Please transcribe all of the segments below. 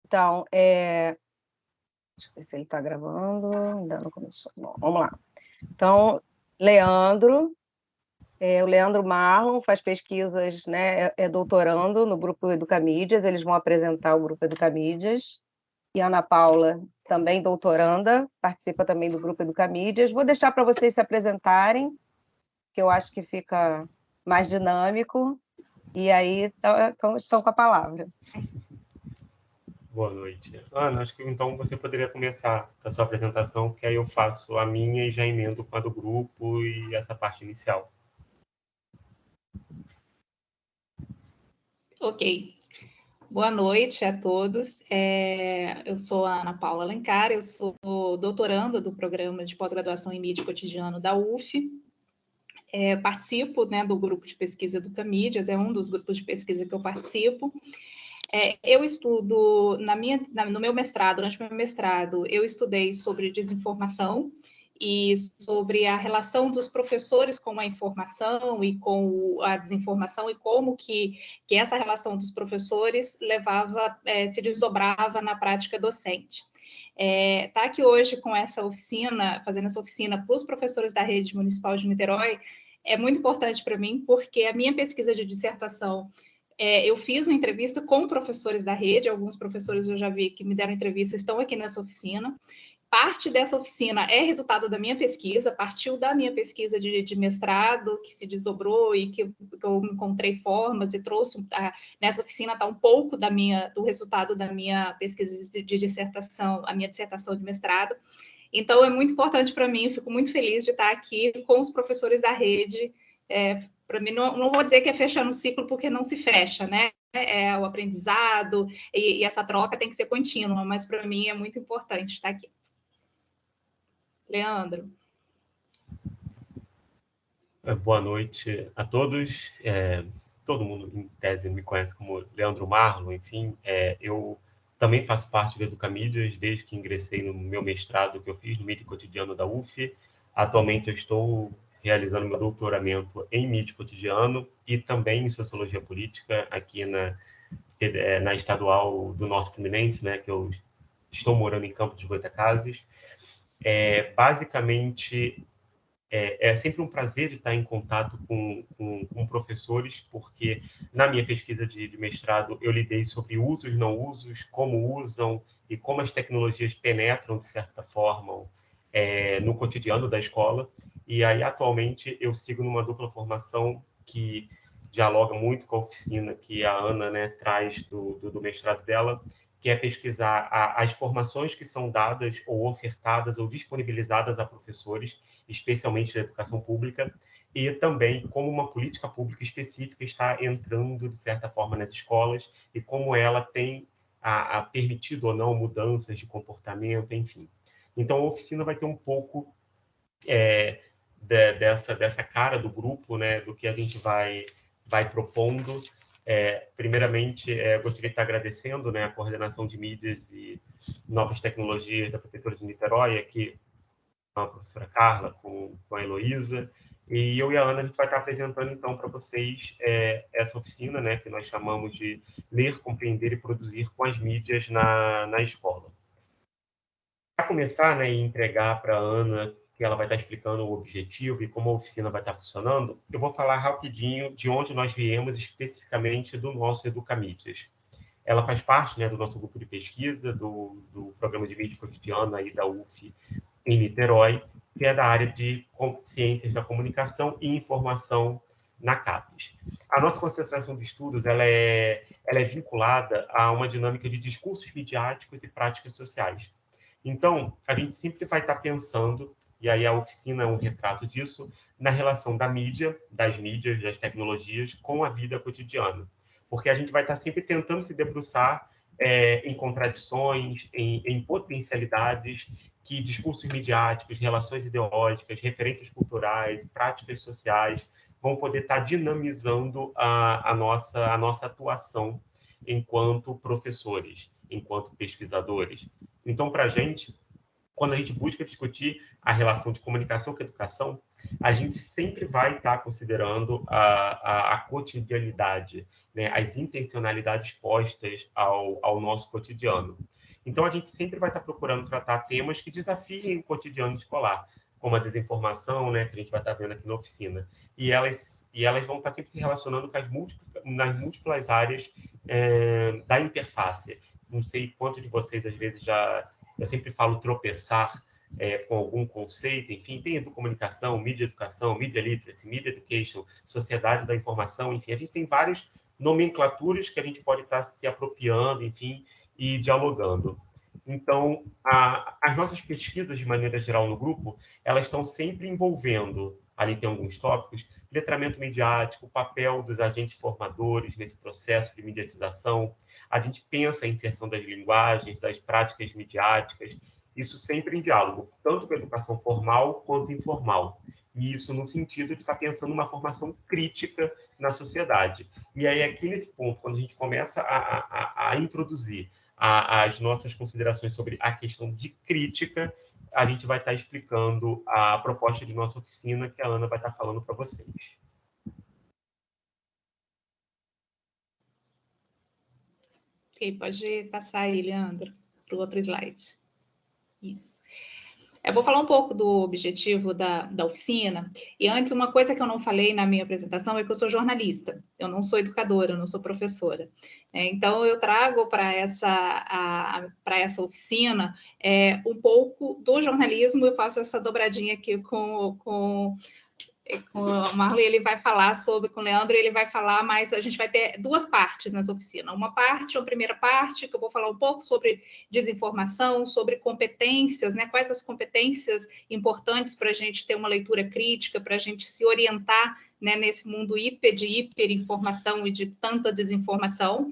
Então, deixa eu ver se ele está gravando, ainda não começou. Bom, vamos lá. Então, o Leandro Marlon faz pesquisas, né, é doutorando no grupo Educamídias, eles vão apresentar o grupo Educamídias, e a Ana Paula, também doutoranda, participa também do grupo Educamídias. Vou deixar para vocês se apresentarem, que eu acho que fica mais dinâmico, e aí estão com a palavra. Boa noite. Ana, acho que então você poderia começar com a sua apresentação, que aí eu faço a minha e já emendo com a do grupo e essa parte inicial. Ok. Boa noite a todos. Eu sou a Ana Paula Alencar, eu sou doutoranda do programa de pós-graduação em mídia e cotidiano da UF. Participo, né, do grupo de pesquisa do Educamídias, é um dos grupos de pesquisa que eu participo. Eu estudo, no meu mestrado, durante o meu mestrado, eu estudei sobre desinformação e sobre a relação dos professores com a informação e com a desinformação e como que essa relação dos professores se desdobrava na prática docente. Tá aqui hoje com essa oficina, fazendo essa oficina para os professores da rede municipal de Niterói, é muito importante para mim, porque a minha pesquisa de dissertação eu fiz uma entrevista com professores da rede, alguns professores eu já vi que me deram entrevista, estão aqui nessa oficina. Parte dessa oficina é resultado da minha pesquisa, partiu da minha pesquisa de mestrado, que se desdobrou e que eu encontrei formas e trouxe. Nessa oficina está um pouco do resultado da minha pesquisa de dissertação, a minha dissertação de mestrado. Então, é muito importante para mim, eu fico muito feliz de estar aqui com os professores da rede. Para mim, não vou dizer que é fechando um ciclo, porque não se fecha, né? É o aprendizado e essa troca tem que ser contínua, mas para mim é muito importante estar aqui. Leandro. Boa noite a todos. Todo mundo, em tese, me conhece como Leandro Marlon, enfim. Eu também faço parte do Educamídias desde que ingressei no meu mestrado que eu fiz no Mídia e Cotidiano da UF. Atualmente eu estou realizando meu doutoramento em Mídia e Cotidiano e também em Sociologia Política aqui na Estadual do Norte Fluminense, né, que eu estou morando em Campos dos Goytacazes. Basicamente, é sempre um prazer de estar em contato com professores, porque na minha pesquisa de mestrado eu lidei sobre usos, não usos, como usam e como as tecnologias penetram, de certa forma, no cotidiano da escola. E aí, atualmente, eu sigo numa dupla formação que dialoga muito com a oficina que a Ana, né, traz do mestrado dela, que é pesquisar as formações que são dadas ou ofertadas ou disponibilizadas a professores, especialmente da educação pública, e também como uma política pública específica está entrando, de certa forma, nas escolas e como ela tem permitido ou não mudanças de comportamento, enfim. Então, a oficina vai ter um pouco dessa cara do grupo, né, do que a gente vai propondo. Primeiramente, gostaria de estar agradecendo, né, a coordenação de mídias e novas tecnologias da Prefeitura de Niterói, aqui com a professora Carla, com a Heloísa, e eu e a Ana, a gente vai estar apresentando, então, para vocês essa oficina, né, que nós chamamos de Ler, Compreender e Produzir com as Mídias na Escola. Para começar, né, e entregar para a Ana, que ela vai estar explicando o objetivo e como a oficina vai estar funcionando, eu vou falar rapidinho de onde nós viemos, especificamente do nosso Educamídias. Ela faz parte, né, do nosso grupo de pesquisa, do programa de mídia cotidiana aí da UF em Niterói, que é da área de ciências da comunicação e informação na CAPES. A nossa concentração de estudos ela é vinculada a uma dinâmica de discursos midiáticos e práticas sociais. Então, a gente sempre vai estar pensando, e aí a oficina é um retrato disso, na relação da mídia, das mídias, das tecnologias, com a vida cotidiana. Porque a gente vai estar sempre tentando se debruçar em contradições, em potencialidades que discursos midiáticos, relações ideológicas, referências culturais, práticas sociais vão poder estar dinamizando a nossa atuação enquanto professores, enquanto pesquisadores. Então, para a gente, quando a gente busca discutir a relação de comunicação com a educação, a gente sempre vai estar considerando a cotidianidade, né? As intencionalidades postas ao nosso cotidiano. Então, a gente sempre vai estar procurando tratar temas que desafiem o cotidiano escolar, como a desinformação, né, que a gente vai estar vendo aqui na oficina. E elas vão estar sempre se relacionando com nas múltiplas áreas da interface. Não sei quantos de vocês, às vezes, eu sempre falo tropeçar com algum conceito, enfim, tem comunicação, mídia educação, media literacy, media education, sociedade da informação, enfim, a gente tem várias nomenclaturas que a gente pode estar se apropriando, enfim, e dialogando. Então, as nossas pesquisas, de maneira geral, no grupo, elas estão sempre envolvendo, ali tem alguns tópicos, letramento midiático, o papel dos agentes formadores nesse processo de mediatização. A gente pensa a inserção das linguagens, das práticas midiáticas, isso sempre em diálogo, tanto com a educação formal quanto informal. E isso no sentido de estar pensando uma formação crítica na sociedade. E aí, aqui nesse ponto, quando a gente começa a introduzir as nossas considerações sobre a questão de crítica, a gente vai estar explicando a proposta de nossa oficina, que a Ana vai estar falando para vocês. Ok, pode passar aí, Leandro, para o outro slide. Isso. Eu vou falar um pouco do objetivo da oficina. E antes, uma coisa que eu não falei na minha apresentação é que eu sou jornalista. Eu não sou educadora, eu não sou professora. Então, eu trago para essa oficina um pouco do jornalismo. Eu faço essa dobradinha aqui com o Marley, ele vai falar sobre, com o Leandro, ele vai falar, mas a gente vai ter duas partes nessa oficina. Uma primeira parte, que eu vou falar um pouco sobre desinformação, sobre competências, né? Quais as competências importantes para a gente ter uma leitura crítica, para a gente se orientar, né, nesse mundo de hiperinformação e de tanta desinformação.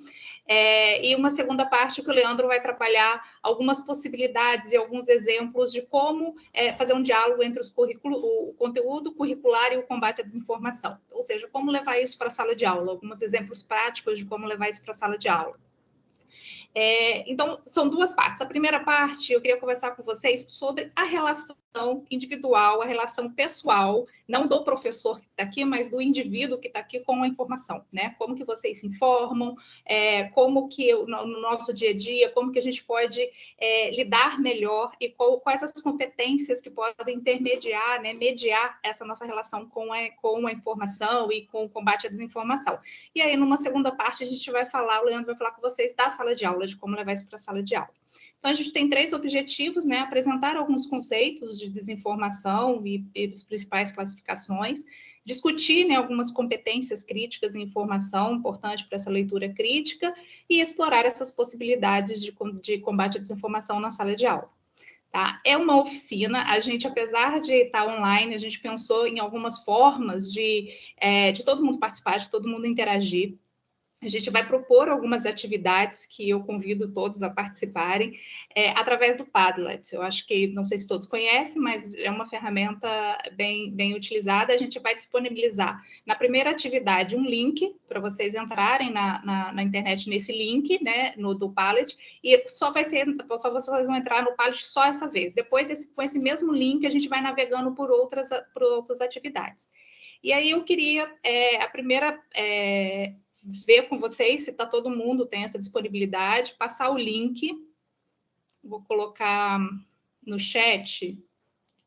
E uma segunda parte que o Leandro vai trabalhar algumas possibilidades e alguns exemplos de como fazer um diálogo entre o conteúdo curricular e o combate à desinformação. Ou seja, como levar isso para a sala de aula, alguns exemplos práticos de como levar isso para a sala de aula. Então, são duas partes. A primeira parte, eu queria conversar com vocês sobre a relação individual, a relação pessoal, não do professor que está aqui, mas do indivíduo que está aqui com a informação, né? Como que vocês se informam, como que no nosso dia a dia, como que a gente pode lidar melhor e quais as competências que podem intermediar, né, mediar essa nossa relação com a informação e com o combate à desinformação. E aí, numa segunda parte, a gente vai falar, o Leandro vai falar com vocês da sala de aula, de como levar isso para a sala de aula. Então, a gente tem 3 objetivos, né? Apresentar alguns conceitos de desinformação e das principais classificações, discutir, né, algumas competências críticas em informação, importante para essa leitura crítica, e explorar essas possibilidades de combate à desinformação na sala de aula. Tá? É uma oficina, a gente, apesar de estar online, a gente pensou em algumas formas de todo mundo participar, de todo mundo interagir. A gente vai propor algumas atividades que eu convido todos a participarem através do Padlet. Eu acho que, não sei se todos conhecem, mas é uma ferramenta bem utilizada. A gente vai disponibilizar na primeira atividade um link para vocês entrarem na internet nesse link, né, do Padlet, e só vocês vão entrar no Padlet só essa vez. Depois, com esse mesmo link, a gente vai navegando por outras atividades. E aí eu queria, a primeira... ver com vocês se todo mundo tem essa disponibilidade, passar o link, vou colocar no chat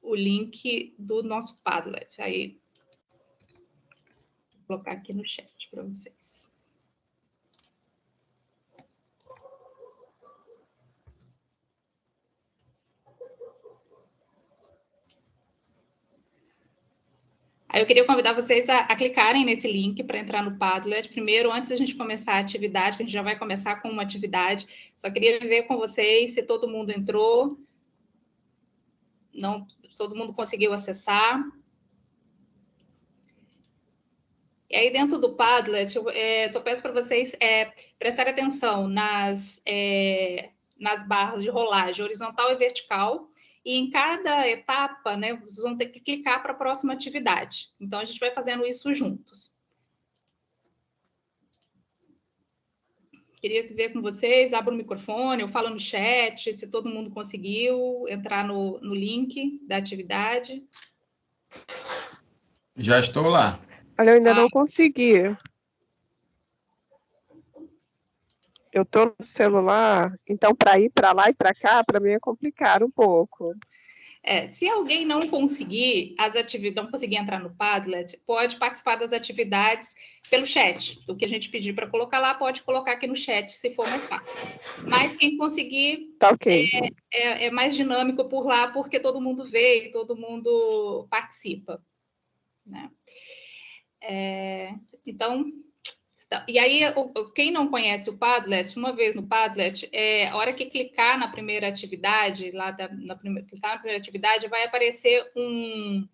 o link do nosso Padlet, aí vou colocar aqui no chat para vocês. Aí eu queria convidar vocês a clicarem nesse link para entrar no Padlet. Primeiro, antes da gente começar a atividade, que a gente já vai começar com uma atividade, só queria ver com vocês se todo mundo entrou. Não, todo mundo conseguiu acessar. E aí, dentro do Padlet, eu só peço para vocês prestarem atenção nas barras de rolagem horizontal e vertical, e em cada etapa, né, vocês vão ter que clicar para a próxima atividade. Então, a gente vai fazendo isso juntos. Queria ver com vocês, abro o microfone, eu falo no chat, se todo mundo conseguiu entrar no link da atividade. Já estou lá. Olha, eu ainda não consegui. Eu estou no celular, então para ir para lá e para cá, para mim é complicado um pouco. Se alguém não conseguir não conseguir entrar no Padlet, pode participar das atividades pelo chat. O que a gente pedir para colocar lá, pode colocar aqui no chat, se for mais fácil. Mas quem conseguir, tá ok. É mais dinâmico por lá, porque todo mundo vê e todo mundo participa, né? Então, e aí, quem não conhece o Padlet, uma vez no Padlet, a hora que clicar na primeira atividade, clicar na primeira atividade, vai aparecer um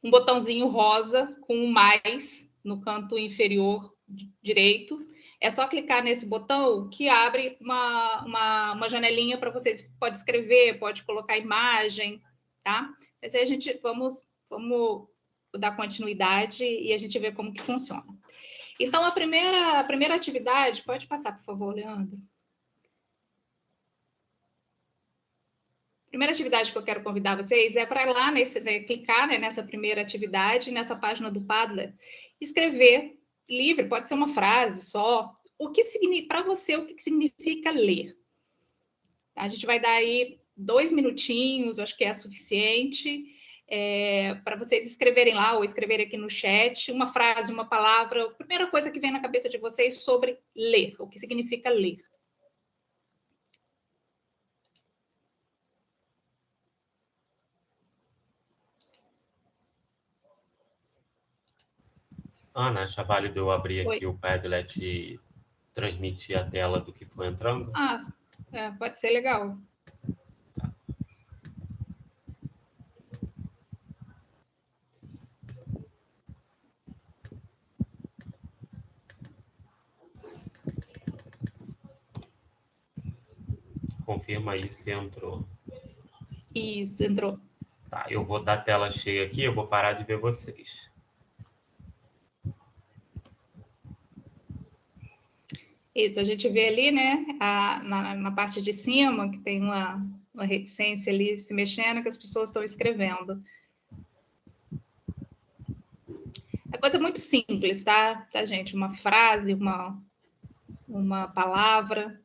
botãozinho rosa com um mais no canto inferior direito. É só clicar nesse botão que abre uma janelinha para vocês. Pode escrever, pode colocar imagem, tá? Mas aí vamos dar continuidade e a gente vê como que funciona. Então, a primeira atividade, pode passar, por favor, Leandro. A primeira atividade que eu quero convidar vocês é para ir lá, clicar nessa primeira atividade, nessa página do Padlet, escrever livre, pode ser uma frase só, para você, o que significa ler. A gente vai dar aí 2 minutinhos, acho que é suficiente, para vocês escreverem lá ou escreverem aqui no chat uma frase, uma palavra, a primeira coisa que vem na cabeça de vocês sobre ler, o que significa ler. Ana, acha válido eu abrir Oi. aqui o Padlet e transmitir a tela do que foi entrando? Pode ser legal. Confirma aí se entrou. Isso, entrou. Tá, eu vou dar tela cheia aqui, eu vou parar de ver vocês. Isso, a gente vê ali, né, na parte de cima, que tem uma reticência ali se mexendo, que as pessoas estão escrevendo. É coisa muito simples, tá, gente? Uma frase, uma palavra.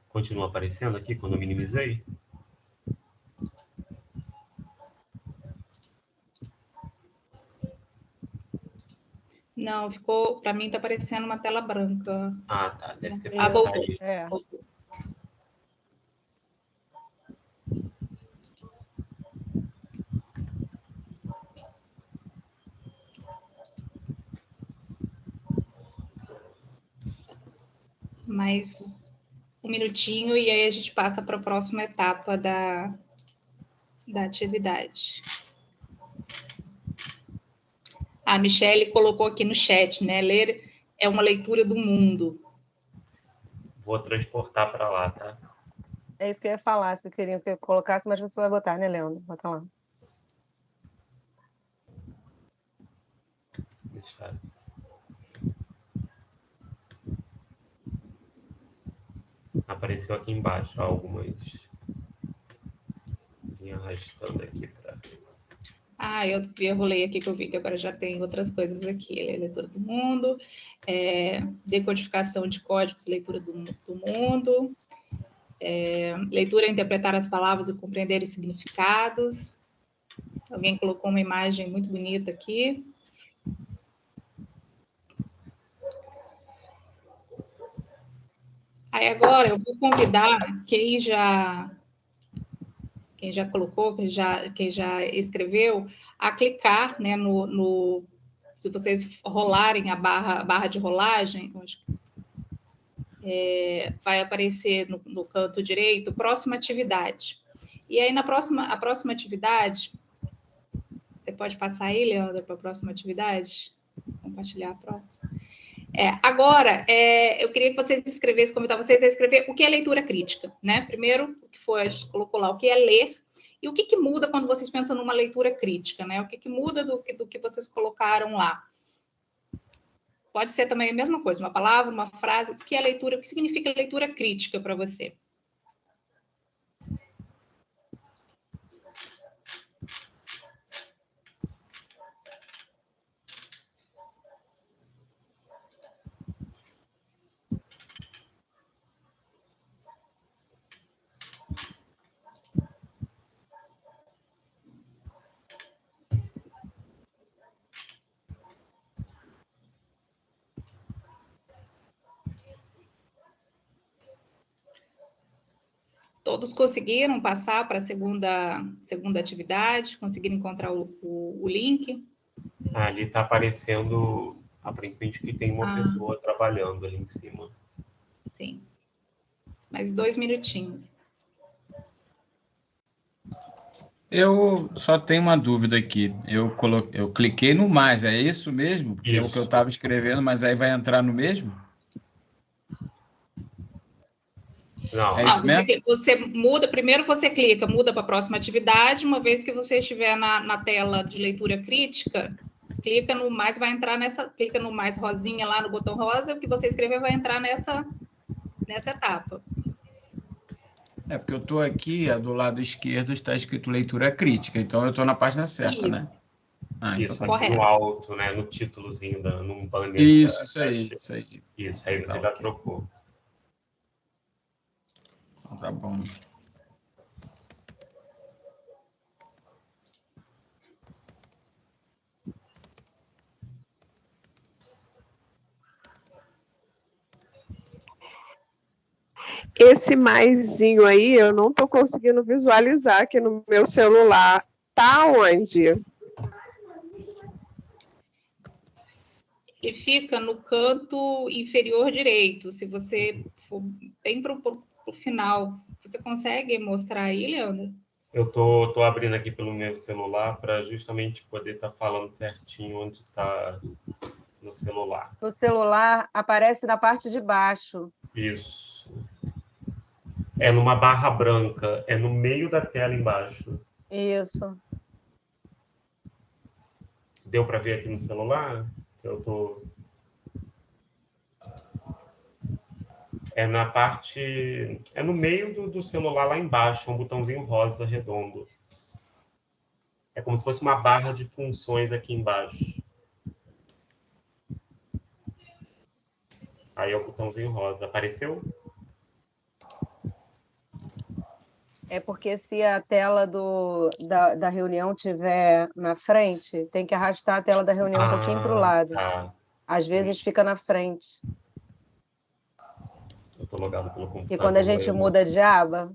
Continua aparecendo aqui quando eu minimizei? Não, ficou, para mim está aparecendo uma tela branca. Ah, tá, deve ser Voltou. sair. Mais um minutinho e aí a gente passa para a próxima etapa da atividade. A Michele colocou aqui no chat, né? Ler é uma leitura do mundo. Vou transportar para lá, tá? É isso que eu ia falar, se queriam que eu colocasse, mas você vai botar, né, Leandro? Bota lá. Deixar. Apareceu aqui embaixo algumas. Vim arrastando aqui para. Eu rolei aqui que eu vi que agora já tem outras coisas aqui. Leitura do mundo, decodificação de códigos, leitura do mundo, leitura, interpretar as palavras e compreender os significados. Alguém colocou uma imagem muito bonita aqui. Aí agora eu vou convidar quem já colocou, quem já escreveu, a clicar, né, se vocês rolarem a barra de rolagem, vai aparecer no canto direito, próxima atividade. E aí, a próxima atividade, você pode passar aí, Leandro, para a próxima atividade? Compartilhar a próxima. Agora, eu queria que vocês escrevessem, convidar vocês a escrever o que é leitura crítica, né? Primeiro, o que foi, a gente colocou lá, o que é ler, e o que muda quando vocês pensam numa leitura crítica, né? O que muda do que vocês colocaram lá? Pode ser também a mesma coisa, uma palavra, uma frase, o que é leitura, o que significa leitura crítica para você? Todos conseguiram passar para a segunda atividade? Conseguiram encontrar o link? Ali está aparecendo, aparentemente, que tem uma pessoa trabalhando ali em cima. Sim. Mais 2 minutinhos. Eu só tenho uma dúvida aqui. Eu cliquei no mais, é isso mesmo? Porque é o que eu estava escrevendo, mas aí vai entrar no mesmo? Não. É isso mesmo? Você muda, primeiro você muda para a próxima atividade, uma vez que você estiver na tela de leitura crítica, clica no mais, vai entrar clica no mais rosinha lá no botão rosa, o que você escrever vai entrar nessa etapa. Porque eu estou aqui, do lado esquerdo está escrito leitura crítica, então eu estou na página certa, né? Isso, então aqui no alto, né? No títulozinho, num banner. Isso aí. Isso, aí você já trocou. Então, tá bom. Esse maisinho aí, eu não estou conseguindo visualizar aqui no meu celular. Tá onde? Ele fica no canto inferior direito. Se você for bem para o final, você consegue mostrar aí, Leandro? Eu tô abrindo aqui pelo meu celular para justamente poder estar falando certinho onde está no celular. No celular aparece na parte de baixo. Isso. É numa barra branca, é no meio da tela embaixo. Isso. Deu para ver aqui no celular? Eu tô... É na parte... É no meio do celular lá embaixo, um botãozinho rosa redondo. É como se fosse uma barra de funções aqui embaixo. Aí é o botãozinho rosa. Apareceu? É porque se a tela da reunião estiver na frente, tem que arrastar a tela da reunião um pouquinho para o lado. Tá. Às vezes fica na frente. Eu tô logado pelo computador. E quando a gente muda de aba...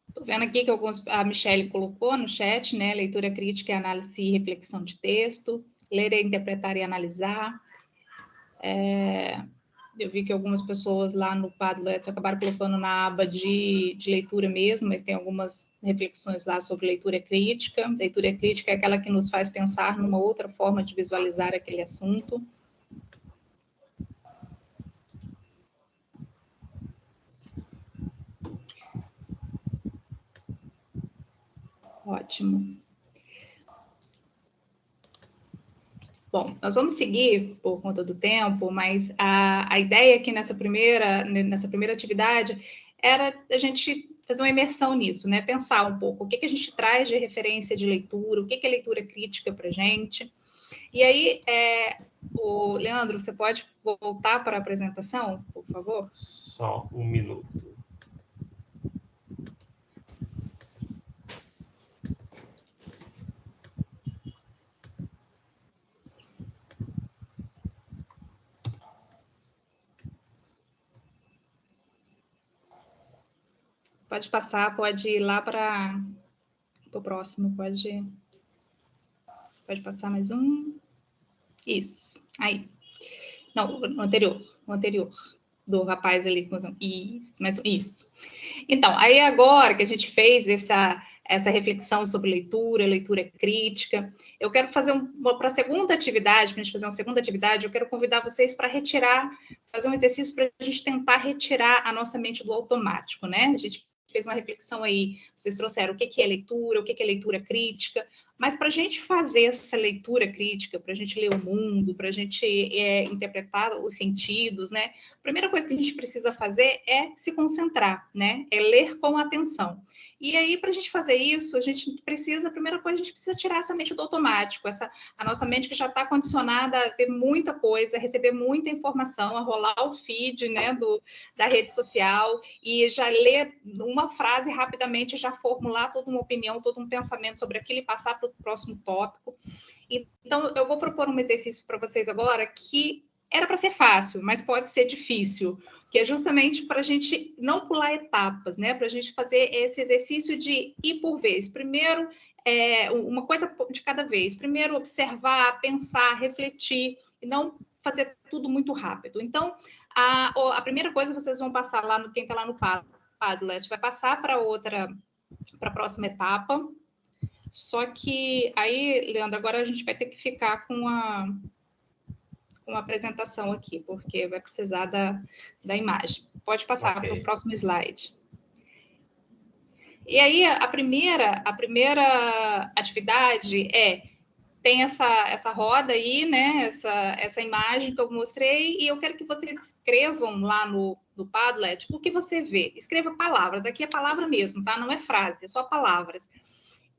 Estou vendo aqui que a Michelle colocou no chat, né? Leitura crítica, análise e reflexão de texto. Ler, interpretar e analisar. Eu vi que algumas pessoas lá no Padlet acabaram colocando na aba de leitura mesmo, mas tem algumas reflexões lá sobre leitura crítica. Leitura crítica é aquela que nos faz pensar numa outra forma de visualizar aquele assunto. Ótimo. Bom, nós vamos seguir por conta do tempo, mas a ideia aqui nessa primeira atividade era a gente fazer uma imersão nisso, né? Pensar um pouco o que a gente traz de referência de leitura, o que é leitura crítica para a gente. E aí, Leandro, você pode voltar para a apresentação, por favor? Só um minuto. Pode passar, pode ir lá para o próximo, pode passar mais um. Isso, aí. Não, o anterior, do rapaz ali. Isso, mas isso. Então, aí agora que a gente fez essa reflexão sobre leitura, leitura crítica. Eu quero fazer para a segunda atividade, para a gente fazer uma segunda atividade, eu quero convidar vocês para fazer um exercício para a gente tentar retirar a nossa mente do automático, né? A gente fez uma reflexão aí, vocês trouxeram o que é leitura, o que é leitura crítica, mas para a gente fazer essa leitura crítica, para a gente ler o mundo, para a gente interpretar os sentidos, né? A primeira coisa que a gente precisa fazer é se concentrar, né? É ler com atenção. E aí, para a gente fazer isso, a primeira coisa, a gente precisa tirar essa mente do automático, a nossa mente que já está condicionada a ver muita coisa, a receber muita informação, a rolar o feed, né, da rede social, e já ler uma frase rapidamente, já formular toda uma opinião, todo um pensamento sobre aquilo e passar para o próximo tópico. Então, eu vou propor um exercício para vocês agora que era para ser fácil, mas pode ser difícil, que é justamente para a gente não pular etapas, né? Para a gente fazer esse exercício de ir por vez. Primeiro, uma coisa de cada vez. Primeiro, observar, pensar, refletir, e não fazer tudo muito rápido. Então, a primeira coisa, vocês vão passar lá, quem está lá no Padlet, vai passar para a próxima etapa. Só que aí, Leandro, agora a gente vai ter que ficar com uma apresentação aqui, porque vai precisar da imagem. Pode passar para o próximo slide. E aí, a primeira atividade tem essa roda aí, né? Essa imagem que eu mostrei, e eu quero que vocês escrevam lá no Padlet o que você vê. Escreva palavras, aqui é palavra mesmo, tá? Não é frase, é só palavras.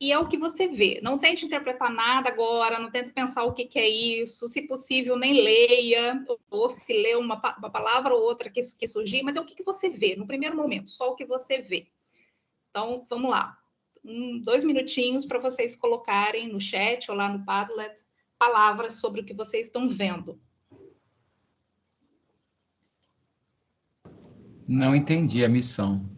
E é o que você vê. Não tente interpretar nada agora, não tente pensar o que é isso. Se possível, nem leia, ou se lê uma palavra ou outra que surgir, mas é o que você vê no primeiro momento, só o que você vê. Então, vamos lá. 2 minutinhos para vocês colocarem no chat ou lá no Padlet palavras sobre o que vocês estão vendo. Não entendi a missão.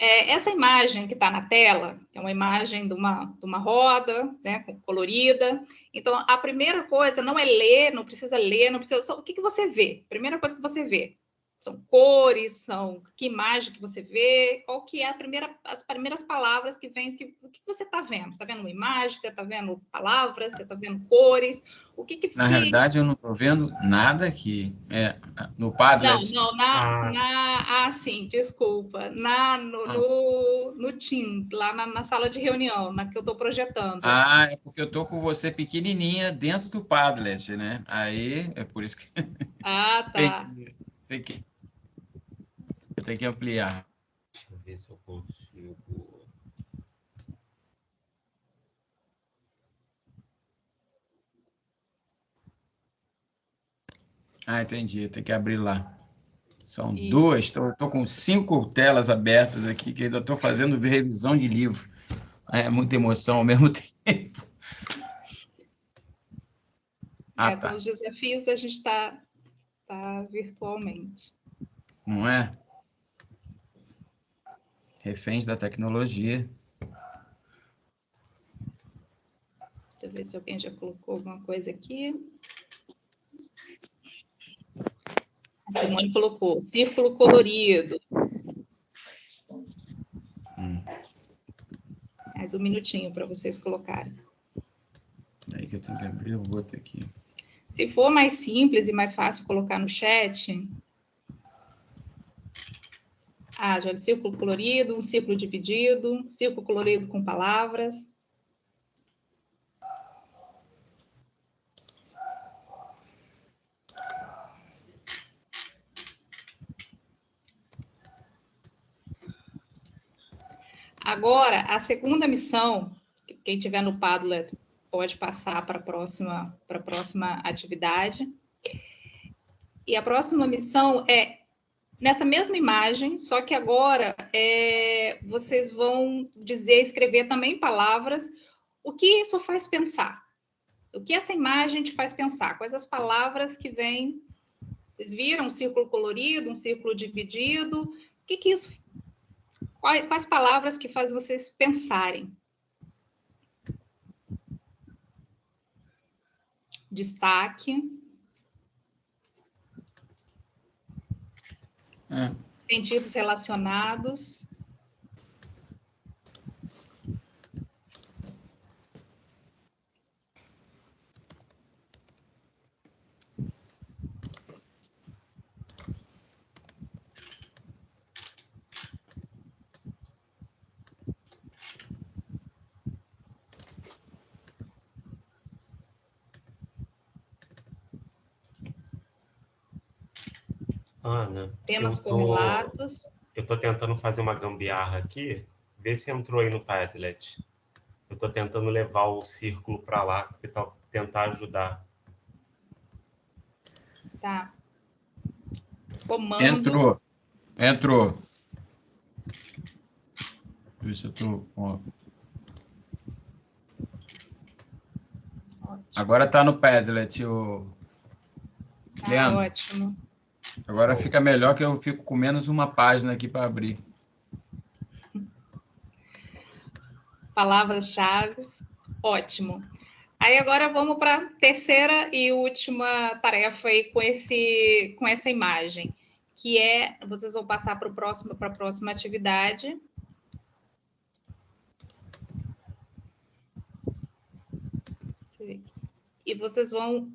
Essa imagem que está na tela é uma imagem de uma roda, né, colorida. Então, a primeira coisa não é ler, não precisa ler, não precisa. Só, o que você vê? Primeira coisa que você vê são cores, que imagem que você vê, qual que é as primeiras palavras que vêm, o que você está vendo? Você está vendo uma imagem, você está vendo palavras, você está vendo cores? Na realidade, eu não estou vendo nada aqui. No Padlet. Sim, desculpa. No Teams, lá na sala de reunião, na que eu estou projetando. É porque eu estou com você pequenininha dentro do Padlet, né? Aí, é por isso que... tá. Tem que ampliar. Deixa eu ver se eu consigo... Entendi. Tem que abrir lá. São duas. Estou com 5 telas abertas aqui, que ainda estou fazendo revisão de livro. É muita emoção ao mesmo tempo. São os desafios da gente estar virtualmente. Não é? Reféns da tecnologia. Deixa eu ver se alguém já colocou alguma coisa aqui. A Simone colocou círculo colorido. Mais um minutinho para vocês colocarem. Aí que eu tenho que abrir o outro aqui. Se for mais simples e mais fácil colocar no chat... já círculo colorido, um círculo dividido, um círculo colorido com palavras. Agora, a segunda missão, quem tiver no Padlet pode passar para a próxima atividade. E a próxima missão é nessa mesma imagem, só que agora vocês vão escrever também palavras. O que isso faz pensar? O que essa imagem te faz pensar? Quais as palavras que vêm? Vocês viram um círculo colorido, um círculo dividido? O que isso... Quais palavras que faz vocês pensarem? Destaque. Sentidos relacionados. Ana, Temas formulados. eu estou tentando fazer uma gambiarra aqui, vê se entrou aí no Padlet. Eu estou tentando levar o círculo para lá, tentar ajudar. Tá. Comandos. Entrou. Deixa eu ver se eu estou... Agora está no Padlet, Leandro. Ótimo. Agora fica melhor que eu fico com menos uma página aqui para abrir. Palavras-chave. Ótimo. Aí agora vamos para a terceira e última tarefa aí com essa imagem, que é, vocês vão passar para a próxima atividade. E vocês vão...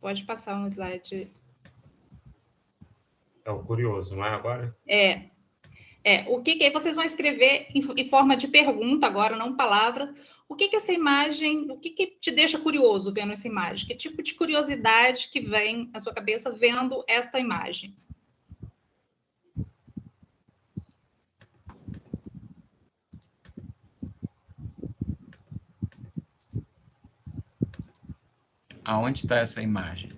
Pode passar um slide. É o curioso, não é agora? O que vocês vão escrever em forma de pergunta agora, não palavras. O que essa imagem, o que te deixa curioso vendo essa imagem? Que tipo de curiosidade que vem na sua cabeça vendo esta imagem? Aonde está essa imagem?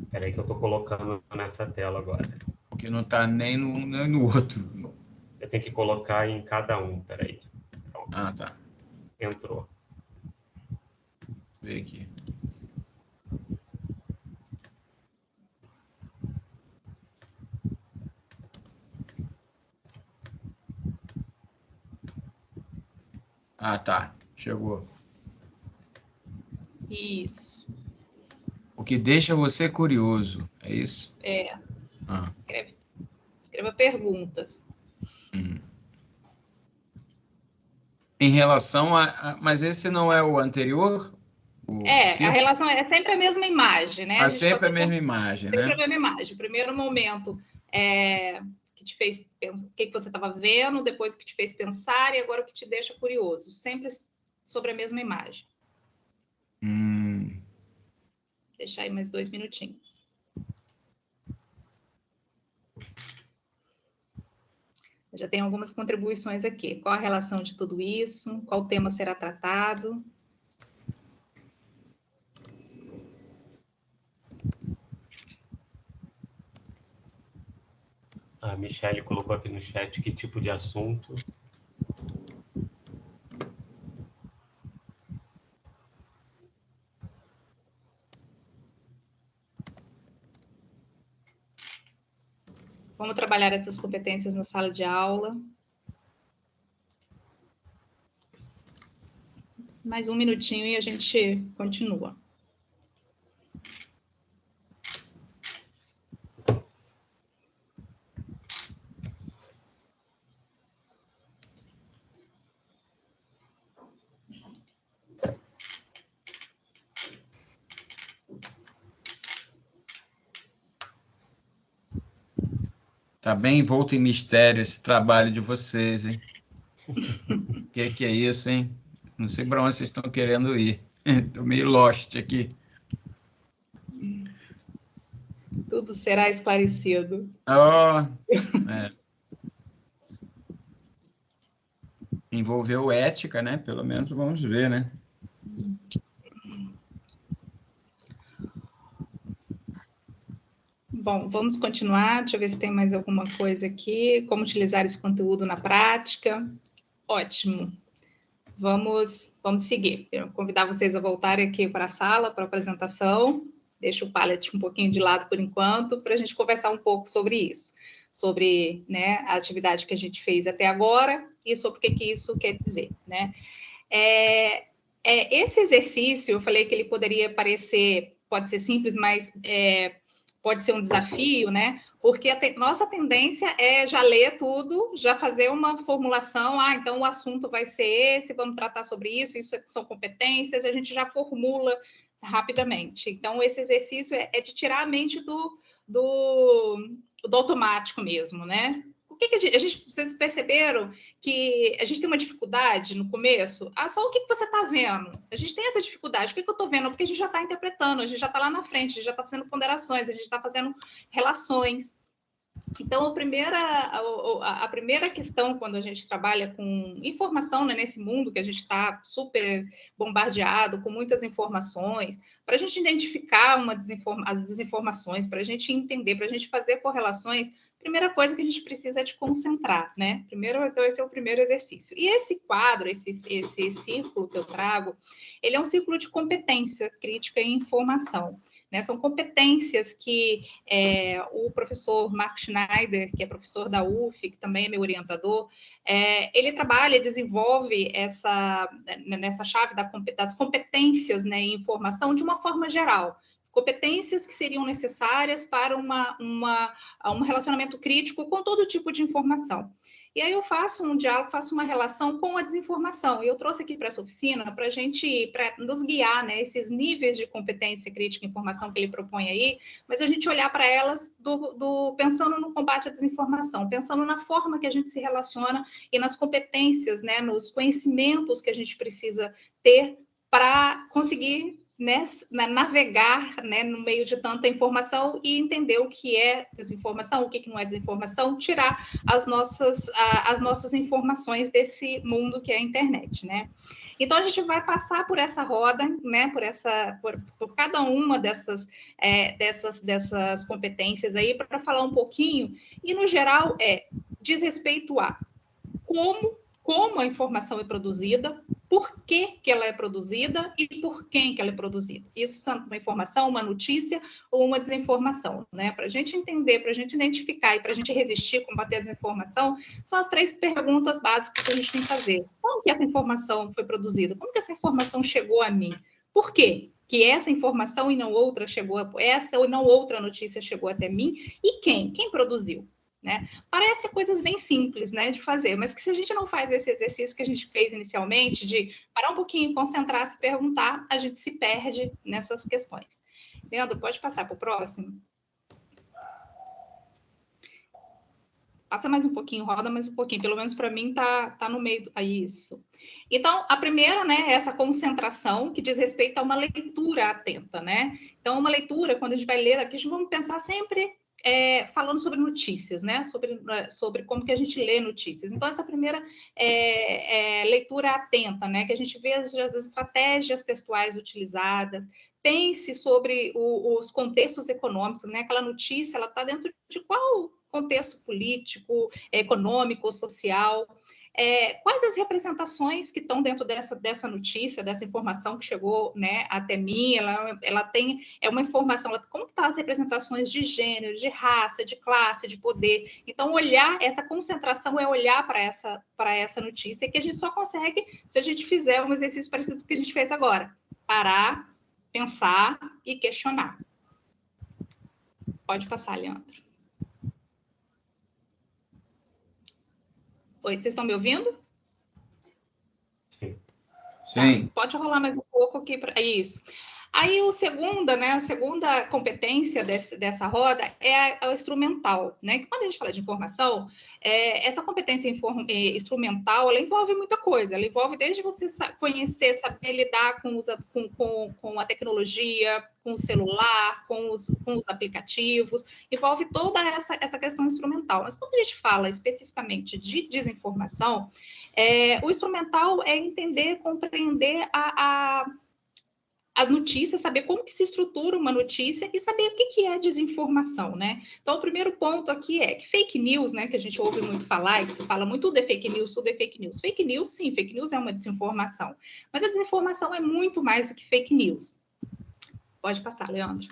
Espera aí que eu estou colocando nessa tela agora. Porque não está nem no outro. Eu tenho que colocar em cada um, espera aí. Pronto. Ah, tá. Entrou. Vê aqui. Ah, tá. Chegou. Isso. O que deixa você curioso, é isso? Escreva perguntas. Em relação a... Mas esse não é o anterior? A relação é sempre a mesma imagem, né? Sempre a mesma imagem, né? Sempre a mesma imagem. Primeiro momento que te fez pensar, o que você estava vendo, depois o que te fez pensar e agora o que te deixa curioso. Sempre sobre a mesma imagem. Deixar aí mais 2 minutinhos. Já tem algumas contribuições aqui. Qual a relação de tudo isso? Qual tema será tratado? A Michelle colocou aqui no chat que tipo de assunto. Vamos trabalhar essas competências na sala de aula. Mais 1 minutinho e a gente continua. Tá bem envolto em mistério esse trabalho de vocês, hein? O que é isso, hein? Não sei para onde vocês estão querendo ir. Estou meio lost aqui. Tudo será esclarecido. Envolveu ética, né? Pelo menos vamos ver, né? Bom, vamos continuar. Deixa eu ver se tem mais alguma coisa aqui. Como utilizar esse conteúdo na prática. Ótimo. Vamos seguir. Eu vou convidar vocês a voltarem aqui para a sala, para a apresentação. Deixa o Padlet um pouquinho de lado por enquanto, para a gente conversar um pouco sobre isso. Sobre, né, a atividade que a gente fez até agora e sobre o que isso quer dizer, né? Esse exercício, eu falei que ele poderia parecer, pode ser simples, mas pode ser um desafio, né? Porque nossa tendência é já ler tudo, já fazer uma formulação, então o assunto vai ser esse, vamos tratar sobre isso são competências, a gente já formula rapidamente. Então, esse exercício é de tirar a mente do automático mesmo, né? O vocês perceberam que a gente tem uma dificuldade no começo? Só o que você está vendo? A gente tem essa dificuldade. O que eu estou vendo? Porque a gente já está interpretando, a gente já está lá na frente, a gente já está fazendo ponderações, a gente está fazendo relações. Então, a primeira questão quando a gente trabalha com informação, né, nesse mundo que a gente está super bombardeado, com muitas informações, para a gente identificar as desinformações, para a gente entender, para a gente fazer correlações, a primeira coisa que a gente precisa é de concentrar, né? Então, esse é o primeiro exercício. E esse quadro, esse círculo que eu trago, ele é um círculo de competência crítica e informação. Né, são competências que o professor Mark Schneider, que é professor da UF, que também é meu orientador, ele trabalha e desenvolve nessa chave das competências, né, em informação de uma forma geral. Competências que seriam necessárias para um relacionamento crítico com todo tipo de informação. E aí eu faço um diálogo, faço uma relação com a desinformação. E eu trouxe aqui para essa oficina para nos guiar, né, esses níveis de competência crítica e informação que ele propõe aí, mas a gente olhar para elas pensando no combate à desinformação, pensando na forma que a gente se relaciona e nas competências, né, nos conhecimentos que a gente precisa ter para conseguir, né, navegar, né, no meio de tanta informação e entender o que é desinformação, o que não é desinformação, tirar as nossas informações desse mundo que é a internet, né? Então, a gente vai passar por essa roda, né, por cada uma dessas competências aí, para falar um pouquinho, e, no geral, diz respeito a como a informação é produzida, por que ela é produzida e por quem que ela é produzida. Isso é uma informação, uma notícia ou uma desinformação, né? Para a gente entender, para a gente identificar e para a gente resistir, combater a desinformação, são as 3 perguntas básicas que a gente tem que fazer. Como que essa informação foi produzida? Como que essa informação chegou a mim? Por quê que essa informação e não outra essa ou não outra notícia chegou até mim? E quem? Quem produziu? Né? Parece coisas bem simples, né, de fazer, mas que se a gente não faz esse exercício que a gente fez inicialmente, de parar um pouquinho, concentrar, se perguntar, a gente se perde nessas questões. Leandro, pode passar para o próximo? Passa mais um pouquinho, roda mais um pouquinho, pelo menos para mim tá no meio. Isso. Então, a primeira, né, é essa concentração que diz respeito a uma leitura atenta, né? Então, uma leitura, quando a gente vai ler aqui, a gente vai pensar sempre falando sobre notícias, né? Sobre como que a gente lê notícias. Então, essa primeira leitura atenta, né? Que a gente vê as estratégias textuais utilizadas, pense sobre os contextos econômicos, né? Aquela notícia, ela está dentro de qual contexto político, econômico, social. Quais as representações que estão dentro dessa notícia, dessa informação que chegou, né, até mim? Ela tem uma informação, como estão as representações de gênero, de raça, de classe, de poder? Então, essa concentração é olhar para essa notícia, que a gente só consegue se a gente fizer um exercício parecido com o que a gente fez agora. Parar, pensar e questionar. Pode passar, Leandro. Oi, vocês estão me ouvindo? Sim. Sim. Tá, pode rolar mais um pouco aqui para isso. Aí a segunda competência dessa roda é a instrumental, né? Que quando a gente fala de informação, essa competência instrumental, ela envolve muita coisa. Ela envolve desde você conhecer, saber lidar com a tecnologia, com o celular, com os aplicativos, envolve toda essa questão instrumental. Mas quando a gente fala especificamente de desinformação, o instrumental é entender, compreender a notícia, saber como que se estrutura uma notícia e saber o que é desinformação, né? Então, o primeiro ponto aqui é que fake news, né, que a gente ouve muito falar, e que se fala muito, tudo é fake news, tudo é fake news. Fake news, sim, fake news é uma desinformação. Mas a desinformação é muito mais do que fake news. Pode passar, Leandro.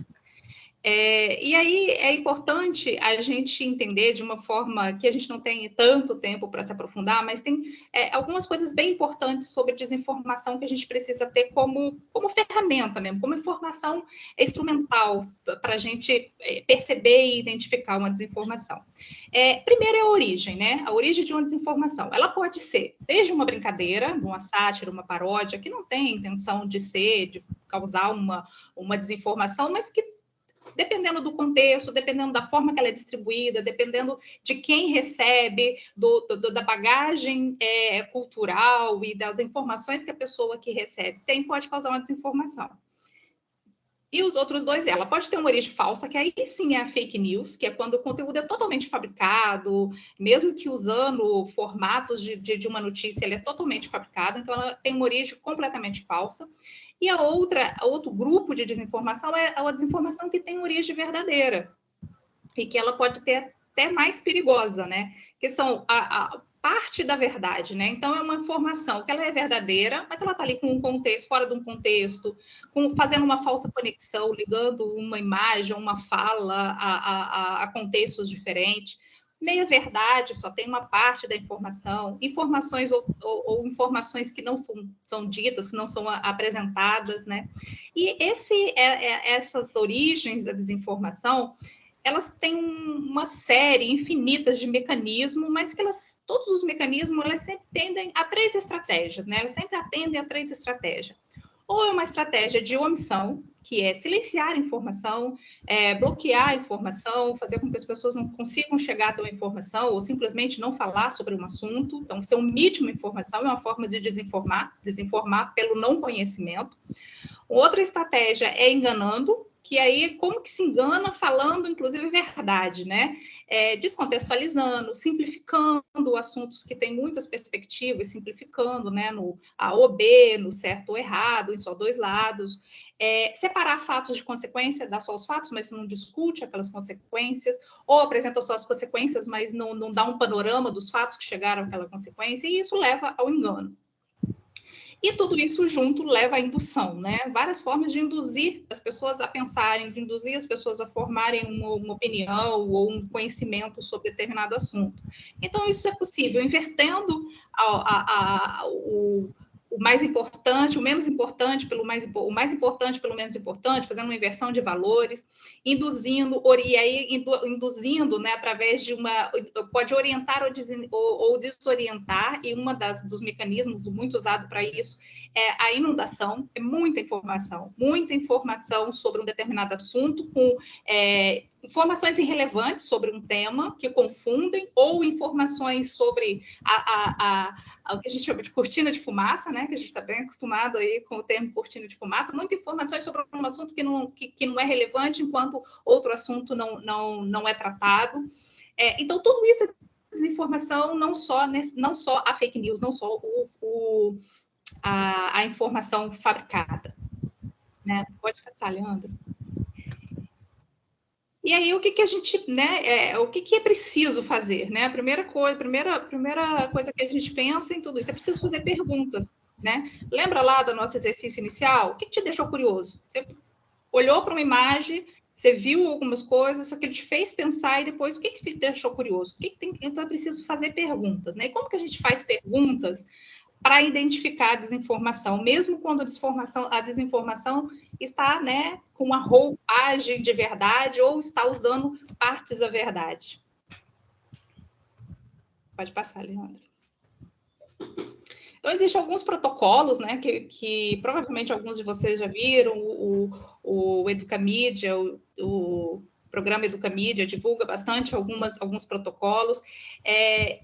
E aí é importante a gente entender de uma forma que a gente não tem tanto tempo para se aprofundar, mas tem algumas coisas bem importantes sobre desinformação que a gente precisa ter como ferramenta mesmo, como informação instrumental para a gente perceber e identificar uma desinformação. Primeiro é a origem, né? A origem de uma desinformação. Ela pode ser desde uma brincadeira, uma sátira, uma paródia, que não tem intenção de causar uma desinformação, mas que dependendo do contexto, dependendo da forma que ela é distribuída, dependendo de quem recebe, da bagagem cultural e das informações que a pessoa que recebe tem, pode causar uma desinformação. E os outros dois, ela pode ter uma origem falsa, que aí sim é a fake news, que é quando o conteúdo é totalmente fabricado, mesmo que usando formatos de uma notícia, ele é totalmente fabricado, então ela tem uma origem completamente falsa. E outro grupo de desinformação é a desinformação que tem origem verdadeira, e que ela pode ter até mais perigosa, né? Que são a parte da verdade, né? Então, é uma informação que ela é verdadeira, mas ela está ali com um contexto, fora de um contexto, fazendo uma falsa conexão, ligando uma imagem, uma fala a contextos diferentes. Meia verdade, só tem uma parte da informação, informações ou informações que não são ditas, que não são apresentadas, né? E essas origens da desinformação, elas têm uma série infinita de mecanismos, mas que todos os mecanismos, elas sempre tendem a 3 estratégias, né? Elas sempre atendem a 3 estratégias. Ou é uma estratégia de omissão, que é silenciar a informação, bloquear a informação, fazer com que as pessoas não consigam chegar a uma informação, ou simplesmente não falar sobre um assunto. Então, você omite uma informação, é uma forma de desinformar pelo não conhecimento. Outra estratégia é enganando, que aí como que se engana falando, inclusive, verdade, né? Descontextualizando, simplificando assuntos que têm muitas perspectivas, simplificando, né? No A ou B, no certo ou errado, em só 2 lados. Separar fatos de consequência, dá só os fatos, mas não discute aquelas consequências, ou apresenta só as consequências, mas não dá um panorama dos fatos que chegaram àquela consequência, e isso leva ao engano. E tudo isso junto leva à indução, né? Várias formas de induzir as pessoas a pensarem, de induzir as pessoas a formarem uma opinião ou um conhecimento sobre determinado assunto. Então, isso é possível, invertendo o mais importante, o menos importante pelo o mais importante pelo menos importante, fazendo uma inversão de valores, induzindo, né, através de pode orientar ou desorientar, e dos mecanismos muito usado para isso é a inundação, é muita informação sobre um determinado assunto, com informações irrelevantes sobre um tema que confundem, ou informações sobre o que a gente chama de cortina de fumaça, né? Que a gente está bem acostumado aí com o termo cortina de fumaça, muitas informações sobre um assunto que não é relevante, enquanto outro assunto não é tratado. Então, tudo isso é desinformação, não só a fake news, não só a informação fabricada. Né? Pode passar, Leandro. E aí, o que a gente, né, o que é preciso fazer, né? A primeira coisa que a gente pensa em tudo isso, é preciso fazer perguntas, né? Lembra lá do nosso exercício inicial? O que te deixou curioso? Você olhou para uma imagem, você viu algumas coisas, isso aquilo te fez pensar, e depois, o que te deixou curioso? Então, é preciso fazer perguntas, né? E como que a gente faz perguntas para identificar a desinformação, mesmo quando a desinformação está, né, com uma roupagem de verdade ou está usando partes da verdade. Pode passar, Leandro. Então, existem alguns protocolos, né, que provavelmente alguns de vocês já viram, o Educamídia, o programa Educamídia divulga bastante alguns protocolos,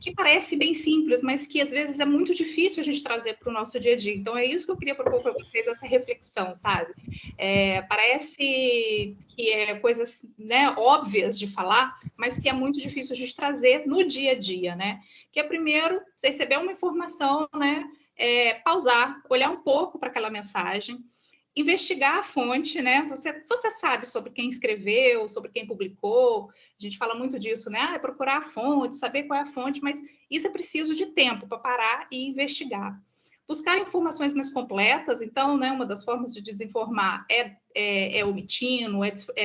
que parece bem simples, mas que às vezes é muito difícil a gente trazer para o nosso dia a dia. Então, é isso que eu queria propor para vocês, essa reflexão, sabe? Parece que é coisas, né, óbvias de falar, mas que é muito difícil a gente trazer no dia a dia, né? Que é, primeiro, você receber uma informação, né? Pausar, olhar um pouco para aquela mensagem, investigar a fonte, né? Você sabe sobre quem escreveu, sobre quem publicou, a gente fala muito disso, né? Procurar a fonte, saber qual é a fonte, mas isso é preciso de tempo para parar e investigar. Buscar informações mais completas, então, né, uma das formas de desinformar é omitindo,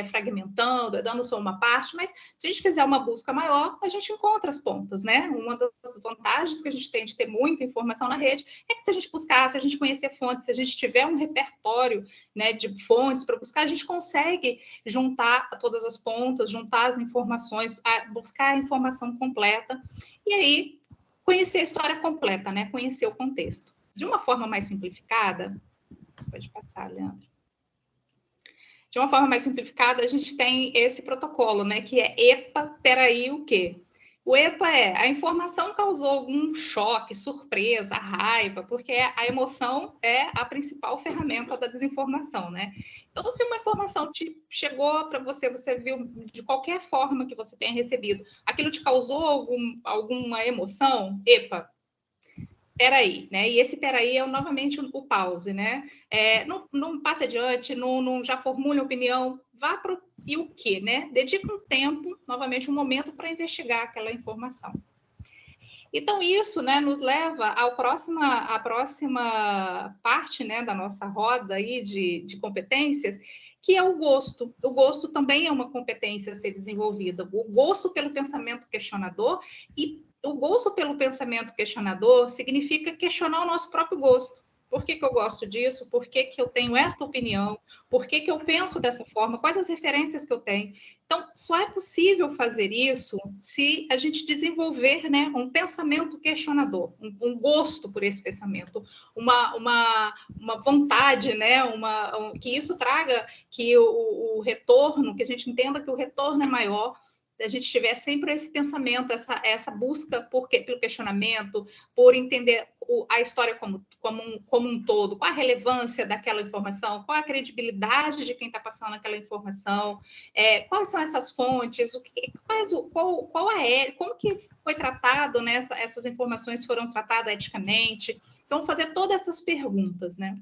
fragmentando, dando só uma parte, mas se a gente fizer uma busca maior, a gente encontra as pontas, né? Uma das vantagens que a gente tem de ter muita informação na rede é que se a gente buscar, se a gente conhecer fontes, se a gente tiver um repertório, né, de fontes para buscar, a gente consegue juntar todas as pontas, juntar as informações, buscar a informação completa, e aí conhecer a história completa, né? Conhecer o contexto. De uma forma mais simplificada, pode passar, Leandro. de uma forma mais simplificada, a gente tem esse protocolo, né? Que é EPA, peraí, o quê? O EPA é a informação causou algum choque, surpresa, raiva, porque a emoção é a principal ferramenta da desinformação, né? Então, se uma informação chegou para você, você viu de qualquer forma que você tenha recebido, aquilo te causou alguma emoção? EPA, peraí, né? E esse peraí é novamente o pause, né? Não passe adiante, não já formule a opinião, vá para e o quê, né? Dedica um tempo, novamente um momento para investigar aquela informação. Então, isso, né, nos leva à próxima parte, né, da nossa roda aí de competências, que é o gosto. O gosto também é uma competência a ser desenvolvida. O gosto pelo pensamento questionador, e o gosto pelo pensamento questionador significa questionar o nosso próprio gosto. Por que eu gosto disso? Por que eu tenho esta opinião? Por que eu penso dessa forma? Quais as referências que eu tenho? Então, só é possível fazer isso se a gente desenvolver, né, um pensamento questionador, um gosto por esse pensamento, uma vontade, né, que isso traga que o retorno, que a gente entenda que o retorno é maior, a gente tiver sempre esse pensamento, essa busca pelo questionamento, por entender a história como um todo, qual a relevância daquela informação, qual a credibilidade de quem está passando aquela informação, quais são essas fontes, como que foi tratado, né? Essas informações foram tratadas eticamente. Então, fazer todas essas perguntas, né?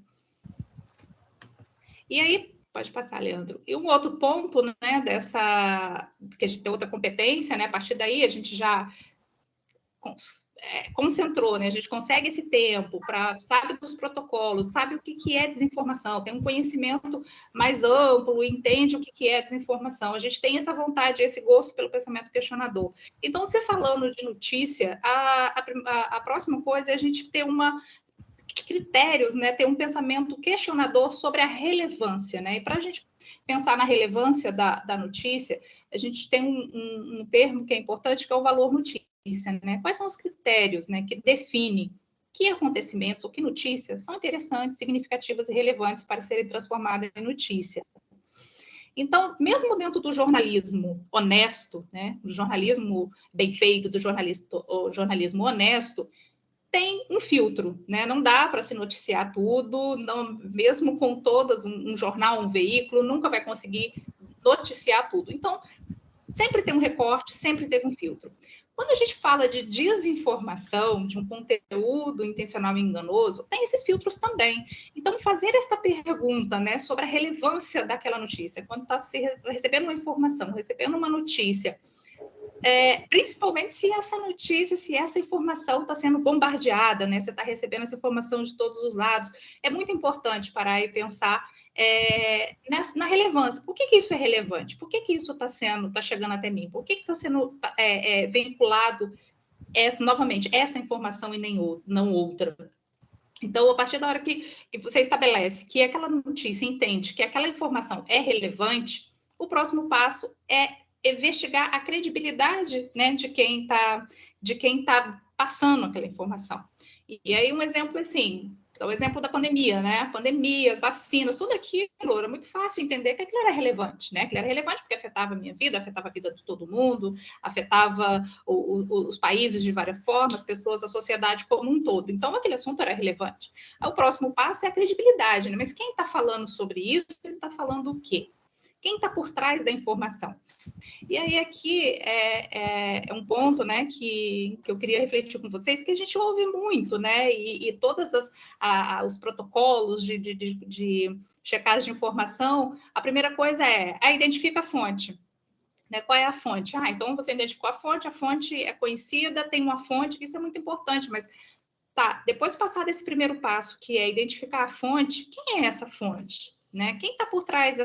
E aí, pode passar, Leandro. E um outro ponto, né, que a gente tem outra competência, né? A partir daí a gente já concentrou, né? A gente consegue esse tempo sabe dos protocolos, sabe o que é desinformação, tem um conhecimento mais amplo, entende o que é desinformação. A gente tem essa vontade, esse gosto pelo pensamento questionador. Então, se falando de notícia, a próxima coisa é a gente ter critérios, né? Ter um pensamento questionador sobre a relevância, né? E para a gente pensar na relevância da notícia, a gente tem um termo que é importante, que é o valor notícia. Né? Quais são os critérios, né, que definem que acontecimentos ou que notícias são interessantes, significativas e relevantes para serem transformadas em notícia? Então, mesmo dentro do jornalismo honesto, né, do jornalismo bem feito, do jornalismo honesto, tem um filtro, né? Não dá para se noticiar tudo, não, mesmo com todas, um jornal, um veículo, nunca vai conseguir noticiar tudo. Então, sempre tem um recorte, sempre teve um filtro. Quando a gente fala de desinformação, de um conteúdo intencional e enganoso, tem esses filtros também. Então, fazer esta pergunta, né, sobre a relevância daquela notícia, quando está recebendo uma informação, recebendo uma notícia, principalmente se essa informação está sendo bombardeada, né, você está recebendo essa informação de todos os lados, é muito importante parar e pensar na relevância. Por que isso é relevante? Por que isso está chegando até mim? Por que está sendo vinculado novamente essa informação e não outra? Então, a partir da hora que você estabelece que aquela notícia entende que aquela informação é relevante, o próximo passo é investigar a credibilidade, né, de quem está passando aquela informação. E aí um exemplo assim, o exemplo da pandemia, né? A pandemia, as vacinas, tudo aquilo, era muito fácil entender que aquilo era relevante, né? Aquilo era relevante porque afetava a minha vida, afetava a vida de todo mundo, afetava os países de várias formas, as pessoas, a sociedade como um todo. Então, aquele assunto era relevante. Aí, o próximo passo é a credibilidade, né? Mas quem está falando sobre isso, ele está falando o quê? Quem está por trás da informação? E aí aqui é um ponto, né, que eu queria refletir com vocês, que a gente ouve muito, né, e todos os protocolos de checagem de informação, a primeira coisa identifica a fonte. Né? Qual é a fonte? Então você identificou a fonte é conhecida, tem uma fonte, isso é muito importante, mas tá, depois de passar desse primeiro passo, que é identificar a fonte, quem é essa fonte? Né? Quem está por trás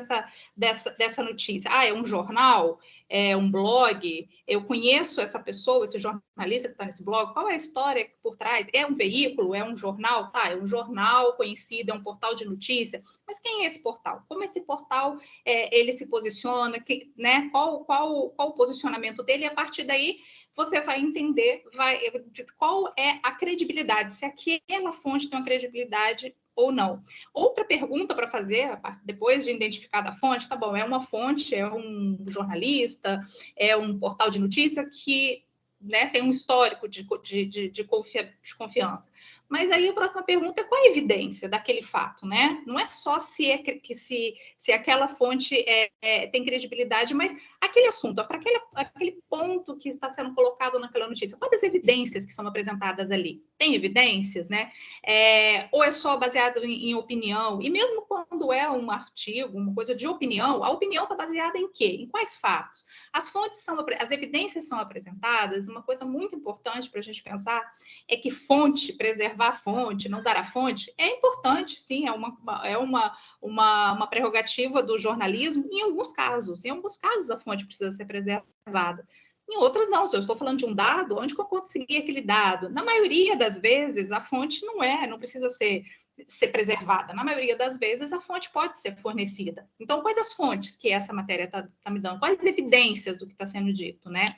dessa notícia? É um jornal? É um blog? Eu conheço essa pessoa, esse jornalista que está nesse blog? Qual é a história por trás? É um veículo? É um jornal? Tá, é um jornal conhecido, é um portal de notícia. Mas quem é esse portal? Como esse portal ele se posiciona? Né? Qual o posicionamento dele? E a partir daí você vai entender qual é a credibilidade, se aquela fonte tem uma credibilidade ou não. Outra pergunta para fazer, depois de identificar a fonte, tá bom, é uma fonte, é um jornalista, é um portal de notícia que, né, tem um histórico de confiança. Mas aí a próxima pergunta é qual a evidência daquele fato, né? Não é só se aquela fonte tem credibilidade, mas aquele assunto, para aquele ponto que está sendo colocado naquela notícia, quais as evidências que são apresentadas ali? Tem evidências, né? Ou é só baseado em opinião? E mesmo quando é um artigo, uma coisa de opinião, a opinião está baseada em quê? Em quais fatos? As evidências são apresentadas, uma coisa muito importante para a gente pensar é que preservar a fonte, não dar a fonte, é importante, sim, é uma prerrogativa do jornalismo em alguns casos. Em alguns casos a fonte precisa ser preservada. Em outras, não. Se eu estou falando de um dado, onde que eu consegui aquele dado? Na maioria das vezes, a fonte não precisa ser preservada. Na maioria das vezes, a fonte pode ser fornecida. Então, quais as fontes que essa matéria está me dando? Quais as evidências do que está sendo dito, né?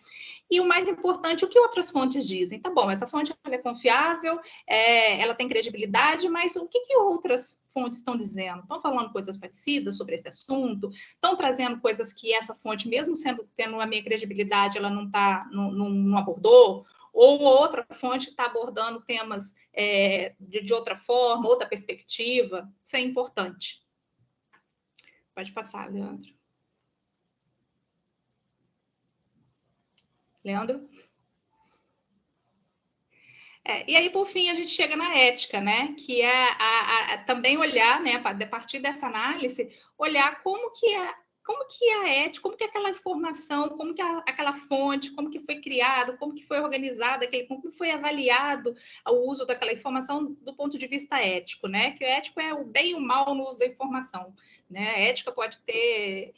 E o mais importante, o que outras fontes dizem? Tá bom, essa fonte ela é confiável, ela tem credibilidade, mas o que outras fontes estão dizendo? Estão falando coisas parecidas sobre esse assunto? Estão trazendo coisas que essa fonte, mesmo tendo a minha credibilidade, ela não abordou? Ou outra fonte está abordando temas de outra forma, outra perspectiva? Isso é importante. Pode passar, Leandro. Leandro? E aí, por fim, a gente chega na ética, né? Que é também olhar, né? A partir dessa análise, olhar como que a ética, como que aquela informação, como que aquela fonte, como que foi criado, como que foi organizado, como que foi avaliado o uso daquela informação do ponto de vista ético, né? Que o ético é o bem e o mal no uso da informação, né? A ética pode ter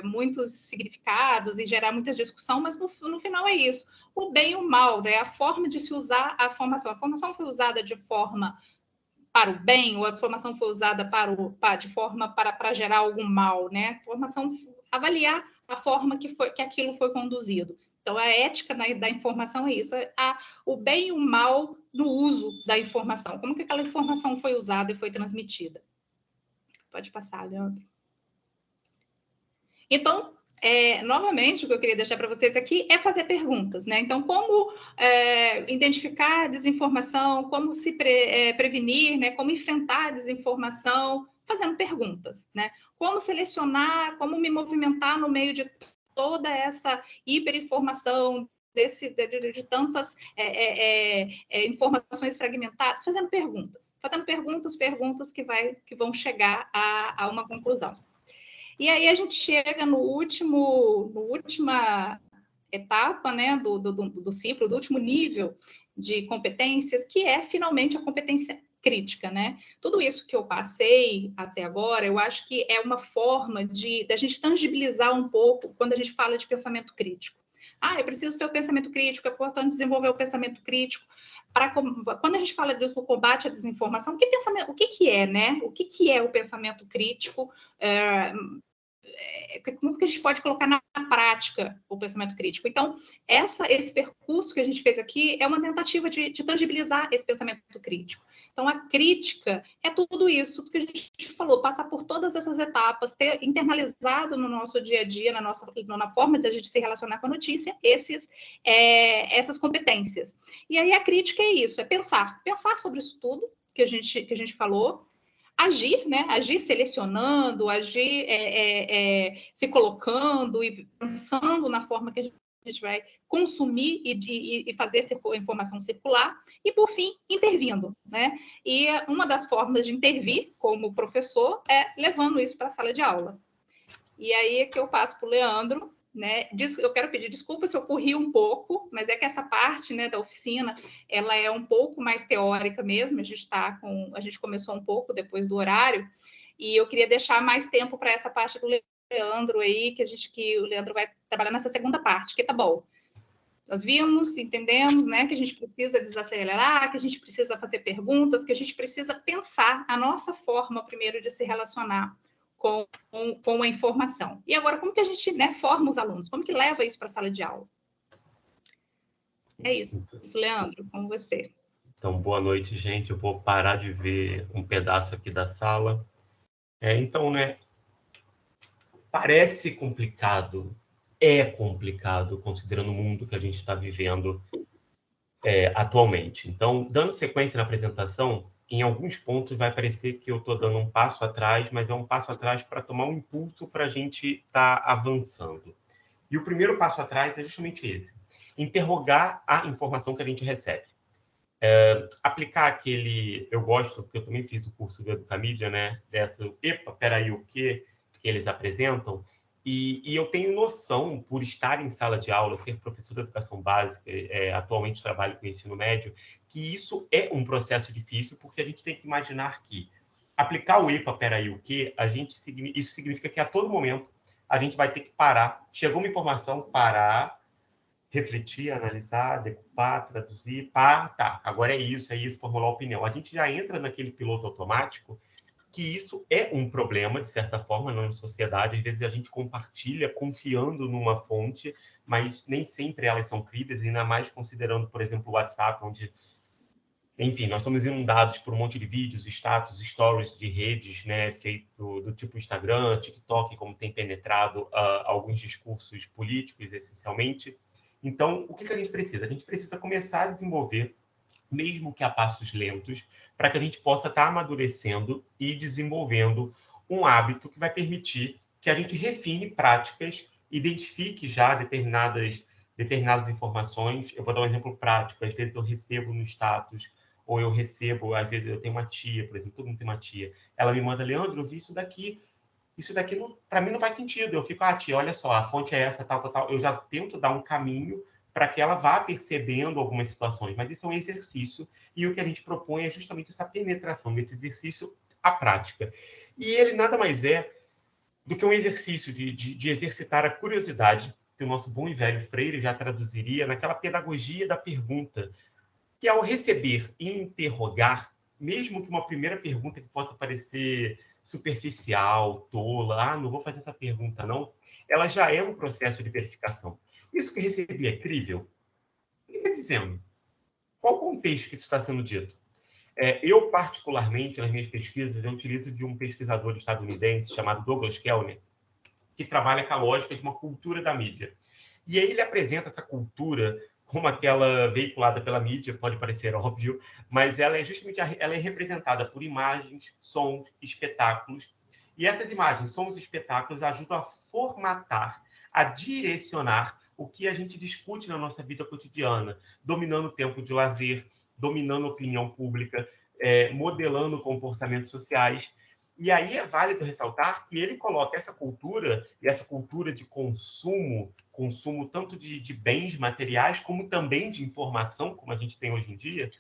muitos significados e gerar muita discussão, mas no final é isso. O bem e o mal, né? A forma de se usar a informação. A informação foi usada de forma para o bem, ou a informação foi usada de forma para gerar algum mal, né? A informação, avaliar a forma que aquilo foi conduzido. Então, a ética da informação é isso, o bem e o mal no uso da informação. Como que aquela informação foi usada e foi transmitida? Pode passar, Leandro. Então, novamente, o que eu queria deixar para vocês aqui é fazer perguntas, né? Então, como identificar a desinformação, como se prevenir, né? Como enfrentar a desinformação, fazendo perguntas, né? Como selecionar, como me movimentar no meio de toda essa hiperinformação, de tantas informações fragmentadas, fazendo perguntas que vão chegar a uma conclusão. E aí a gente chega na última etapa, né, do ciclo, do último nível de competências, que é finalmente a competência crítica, né? Tudo isso que eu passei até agora, eu acho que é uma forma da gente tangibilizar um pouco quando a gente fala de pensamento crítico. Eu preciso ter o pensamento crítico, é importante desenvolver o pensamento crítico. Quando a gente fala do combate à desinformação, o que é, né? O que é o pensamento crítico? Como que a gente pode colocar na prática o pensamento crítico? Então, esse percurso que a gente fez aqui é uma tentativa de tangibilizar esse pensamento crítico. Então, a crítica é tudo isso, tudo que a gente falou, passar por todas essas etapas, ter internalizado no nosso dia a dia, na forma de a gente se relacionar com a notícia, essas competências. E aí a crítica é isso, é pensar sobre isso tudo que a gente falou, agir, né? Agir selecionando, agir se colocando e pensando na forma que a gente vai consumir e fazer essa informação circular, e, por fim, intervindo, né? E uma das formas de intervir como professor é levando isso para a sala de aula. E aí é que eu passo para o Leandro, né? Eu quero pedir desculpa se eu corri um pouco, mas é que essa parte, né, da oficina, ela é um pouco mais teórica mesmo. A gente começou um pouco depois do horário, e eu queria deixar mais tempo para essa parte do Leandro aí, que o Leandro vai trabalhar nessa segunda parte, que tá bom. Nós vimos, entendemos, né, que a gente precisa desacelerar, que a gente precisa fazer perguntas, que a gente precisa pensar a nossa forma primeiro de se relacionar com a informação. E agora, como que a gente, né, forma os alunos? Como que leva isso para a sala de aula? É isso, Leandro, com você. Então, boa noite, gente. Eu vou parar de ver um pedaço aqui da sala. Então, né, parece complicado, é complicado, considerando o mundo que a gente está vivendo atualmente. Então, dando sequência na apresentação, em alguns pontos vai parecer que eu estou dando um passo atrás, mas é um passo atrás para tomar um impulso para a gente estar avançando. E o primeiro passo atrás é justamente esse: interrogar a informação que a gente recebe. Aplicar aquele... Eu gosto, porque eu também fiz o curso do Educamídia, né? Epa, peraí, o que eles apresentam? E eu tenho noção, por estar em sala de aula, ser professor de educação básica, atualmente trabalho com ensino médio, que isso é um processo difícil, porque a gente tem que imaginar que aplicar o EPA, peraí, o que, isso significa que a todo momento a gente vai ter que parar. Chegou uma informação, parar, refletir, analisar, decupar, traduzir, tá, agora é isso, formular opinião. A gente já entra naquele piloto automático, que isso é um problema, de certa forma, na sociedade. Às vezes a gente compartilha confiando numa fonte, mas nem sempre elas são críveis, ainda mais considerando, por exemplo, o WhatsApp, onde, enfim, nós somos inundados por um monte de vídeos, status, stories de redes, né, feito do tipo Instagram, TikTok, como tem penetrado alguns discursos políticos, essencialmente. Então, o que a gente precisa? A gente precisa começar a desenvolver, mesmo que a passos lentos, para que a gente possa estar amadurecendo e desenvolvendo um hábito que vai permitir que a gente refine práticas, identifique já determinadas informações. Eu vou dar um exemplo prático. Às vezes eu recebo no status, ou eu recebo, às vezes eu tenho uma tia, por exemplo, todo mundo tem uma tia, ela me manda: Leandro, eu vi isso daqui para mim não faz sentido. Eu fico: tia, olha só, a fonte é essa, tal, tal, tal. Eu já tento dar um caminho para que ela vá percebendo algumas situações, mas isso é um exercício, e o que a gente propõe é justamente essa penetração desse exercício à prática. E ele nada mais é do que um exercício de exercitar a curiosidade, que o nosso bom e velho Freire já traduziria naquela pedagogia da pergunta, que ao receber e interrogar, mesmo que uma primeira pergunta que possa parecer superficial, tola, não vou fazer essa pergunta não, ela já é um processo de verificação. Isso que eu recebi é crível? O que está dizendo? Qual o contexto que isso está sendo dito? Eu, particularmente, nas minhas pesquisas, eu utilizo de um pesquisador estadunidense chamado Douglas Kellner, que trabalha com a lógica de uma cultura da mídia. E aí ele apresenta essa cultura como aquela veiculada pela mídia, pode parecer óbvio, mas ela é justamente ela é representada por imagens, sons, espetáculos. E essas imagens, sons e espetáculos ajudam a formatar, a direcionar o que a gente discute na nossa vida cotidiana, dominando o tempo de lazer, dominando a opinião pública, modelando comportamentos sociais. E aí é válido ressaltar que ele coloca essa cultura, e essa cultura de consumo tanto de bens materiais, como também de informação, como a gente tem hoje em dia,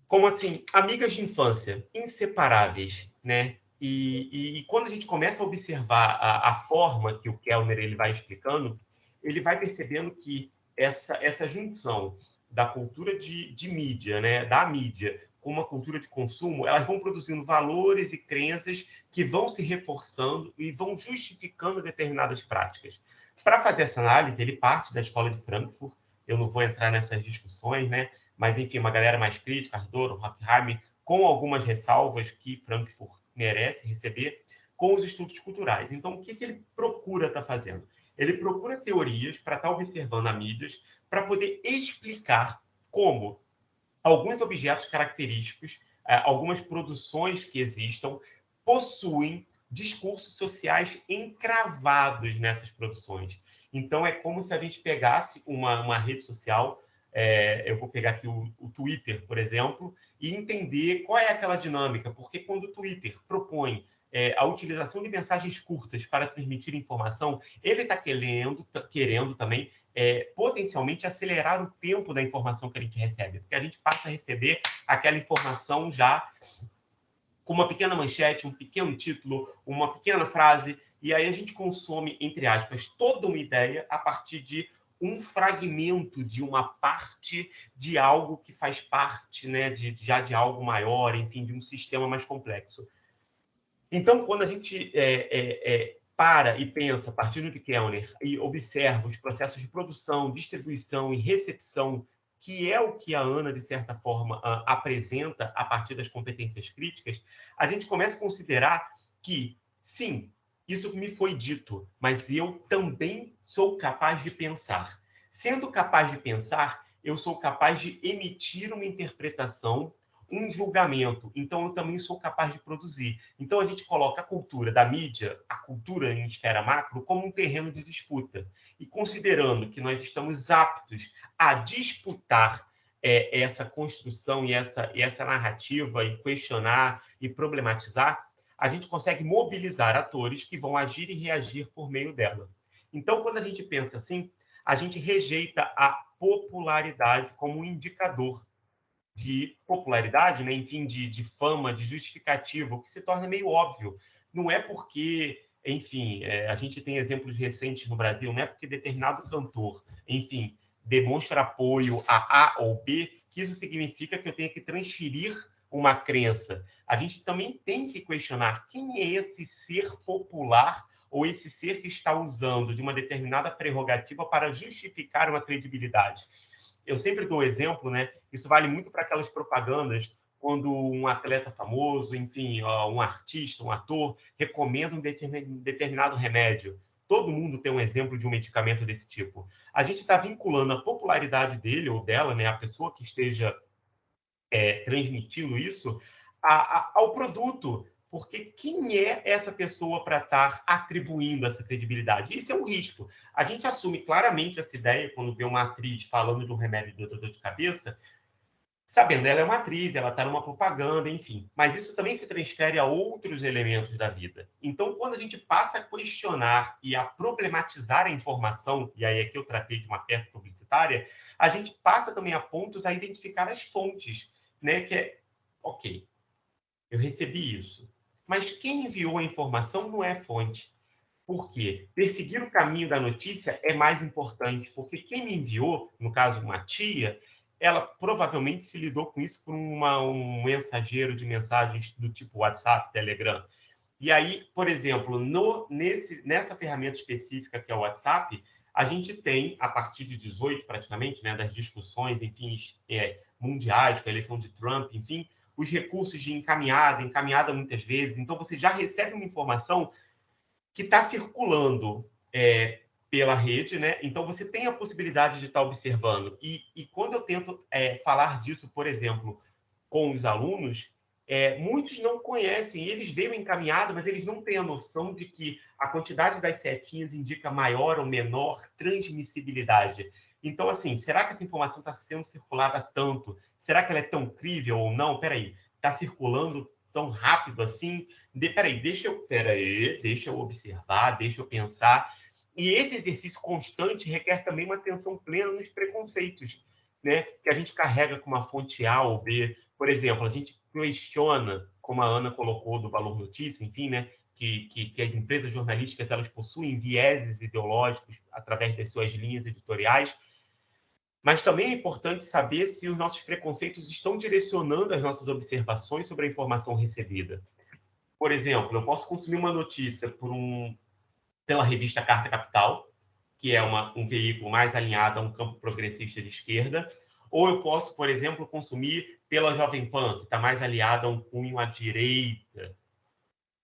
como assim, amigas de infância, inseparáveis, né? E quando a gente começa a observar a forma que o Kellner ele vai explicando, ele vai percebendo que essa junção da cultura de mídia, né, da mídia, com uma cultura de consumo, elas vão produzindo valores e crenças que vão se reforçando e vão justificando determinadas práticas. Para fazer essa análise, ele parte da escola de Frankfurt. Eu não vou entrar nessas discussões, né? Mas, enfim, uma galera mais crítica, Ardoro, Horkheim, com algumas ressalvas que Frankfurt merece receber, com os estudos culturais. Então, o que ele procura estar fazendo? Ele procura teorias para estar observando as mídias, para poder explicar como alguns objetos característicos, algumas produções que existam, possuem discursos sociais encravados nessas produções. Então, é como se a gente pegasse uma rede social, eu vou pegar aqui o Twitter, por exemplo, e entender qual é aquela dinâmica, porque quando o Twitter propõe a utilização de mensagens curtas para transmitir informação, ele está querendo também potencialmente acelerar o tempo da informação que a gente recebe, porque a gente passa a receber aquela informação já com uma pequena manchete, um pequeno título, uma pequena frase, e aí a gente consome, entre aspas, toda uma ideia a partir de um fragmento de uma parte de algo que faz parte, né, já de algo maior, enfim, de um sistema mais complexo. Então, quando a gente para e pensa a partir do Kellner e observa os processos de produção, distribuição e recepção, que é o que a Ana, de certa forma, apresenta a partir das competências críticas, a gente começa a considerar que, sim, isso me foi dito, mas eu também sou capaz de pensar. Sendo capaz de pensar, eu sou capaz de emitir uma interpretação, um julgamento. Então, eu também sou capaz de produzir. Então, a gente coloca a cultura da mídia, a cultura em esfera macro, como um terreno de disputa. E considerando que nós estamos aptos a disputar essa construção e essa narrativa, e questionar e problematizar, a gente consegue mobilizar atores que vão agir e reagir por meio dela. Então, quando a gente pensa assim, a gente rejeita a popularidade como um indicador de popularidade, né? Enfim, de fama, de justificativa, o que se torna meio óbvio. Não é porque, enfim, a gente tem exemplos recentes no Brasil, não é porque determinado cantor, enfim, demonstra apoio a A ou B, que isso significa que eu tenho que transferir uma crença. A gente também tem que questionar quem é esse ser popular ou esse ser que está usando de uma determinada prerrogativa para justificar uma credibilidade. Eu sempre dou exemplo, né? Isso vale muito para aquelas propagandas quando um atleta famoso, enfim, um artista, um ator, recomenda um determinado remédio. Todo mundo tem um exemplo de um medicamento desse tipo. A gente está vinculando a popularidade dele ou dela, né, a pessoa que esteja transmitindo isso, ao produto. Porque quem é essa pessoa para estar atribuindo essa credibilidade? Isso é um risco. A gente assume claramente essa ideia quando vê uma atriz falando de um remédio de dor de cabeça, sabendo, ela é uma atriz, ela está numa propaganda, enfim. Mas isso também se transfere a outros elementos da vida. Então, quando a gente passa a questionar e a problematizar a informação, e aí aqui eu tratei de uma peça publicitária, a gente passa também a pontos a identificar as fontes, né? Que é, ok, eu recebi isso, mas quem enviou a informação não é fonte. Por quê? Perseguir o caminho da notícia é mais importante, porque quem me enviou, no caso uma tia, ela provavelmente se lidou com isso por um mensageiro de mensagens do tipo WhatsApp, Telegram. E aí, por exemplo, nessa ferramenta específica que é o WhatsApp, a gente tem, a partir de 18 praticamente, né, das discussões, enfim, mundiais, com a eleição de Trump, enfim, os recursos de encaminhada muitas vezes. Então, você já recebe uma informação que está circulando pela rede, né? Então, você tem a possibilidade de estar observando. E quando eu tento falar disso, por exemplo, com os alunos, muitos não conhecem, eles veem o encaminhado, mas eles não têm a noção de que a quantidade das setinhas indica maior ou menor transmissibilidade. Então, assim, será que essa informação está sendo circulada tanto? Será que ela é tão crível ou não? Peraí, está circulando tão rápido assim? Deixa eu observar, deixa eu pensar. E esse exercício constante requer também uma atenção plena nos preconceitos, né? Que a gente carrega com uma fonte A ou B. Por exemplo, a gente questiona, como a Ana colocou do Valor Notícia, enfim, né? Que as empresas jornalísticas elas possuem vieses ideológicos através das suas linhas editoriais, mas também é importante saber se os nossos preconceitos estão direcionando as nossas observações sobre a informação recebida. Por exemplo, eu posso consumir uma notícia pela revista Carta Capital, que é um veículo mais alinhado a um campo progressista de esquerda, ou eu posso, por exemplo, consumir pela Jovem Pan, que está mais aliada a um cunho à direita.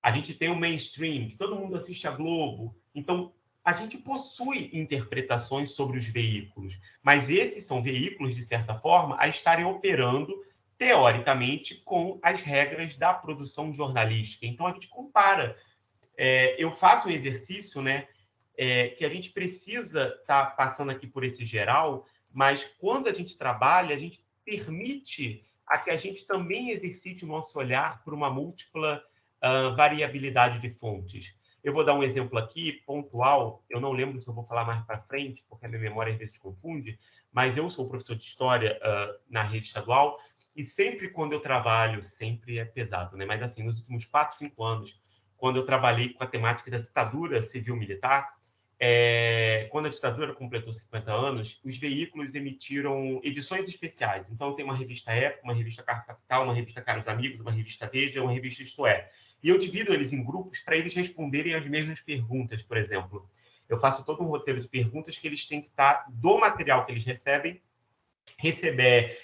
A gente tem o mainstream, que todo mundo assiste a Globo. Então, a gente possui interpretações sobre os veículos, mas esses são veículos, de certa forma, a estarem operando, teoricamente, com as regras da produção jornalística. Então, a gente compara. Eu faço um exercício, né, que a gente precisa estar passando aqui por esse geral, mas quando a gente trabalha, a gente permite a que a gente também exercite o nosso olhar por uma múltipla variabilidade de fontes. Eu vou dar um exemplo aqui, pontual, eu não lembro se eu vou falar mais para frente, porque a minha memória às vezes confunde, mas eu sou professor de História na rede estadual, e sempre quando eu trabalho, sempre é pesado, né? Mas assim, nos últimos 4, 5 anos, quando eu trabalhei com a temática da ditadura civil-militar, quando a ditadura completou 50 anos, os veículos emitiram edições especiais. Então, tem uma revista Época, uma revista Carta Capital, uma revista Caros Amigos, uma revista Veja, uma revista Isto É. E eu divido eles em grupos para eles responderem as mesmas perguntas, por exemplo. Eu faço todo um roteiro de perguntas que eles têm que estar do material que eles recebem,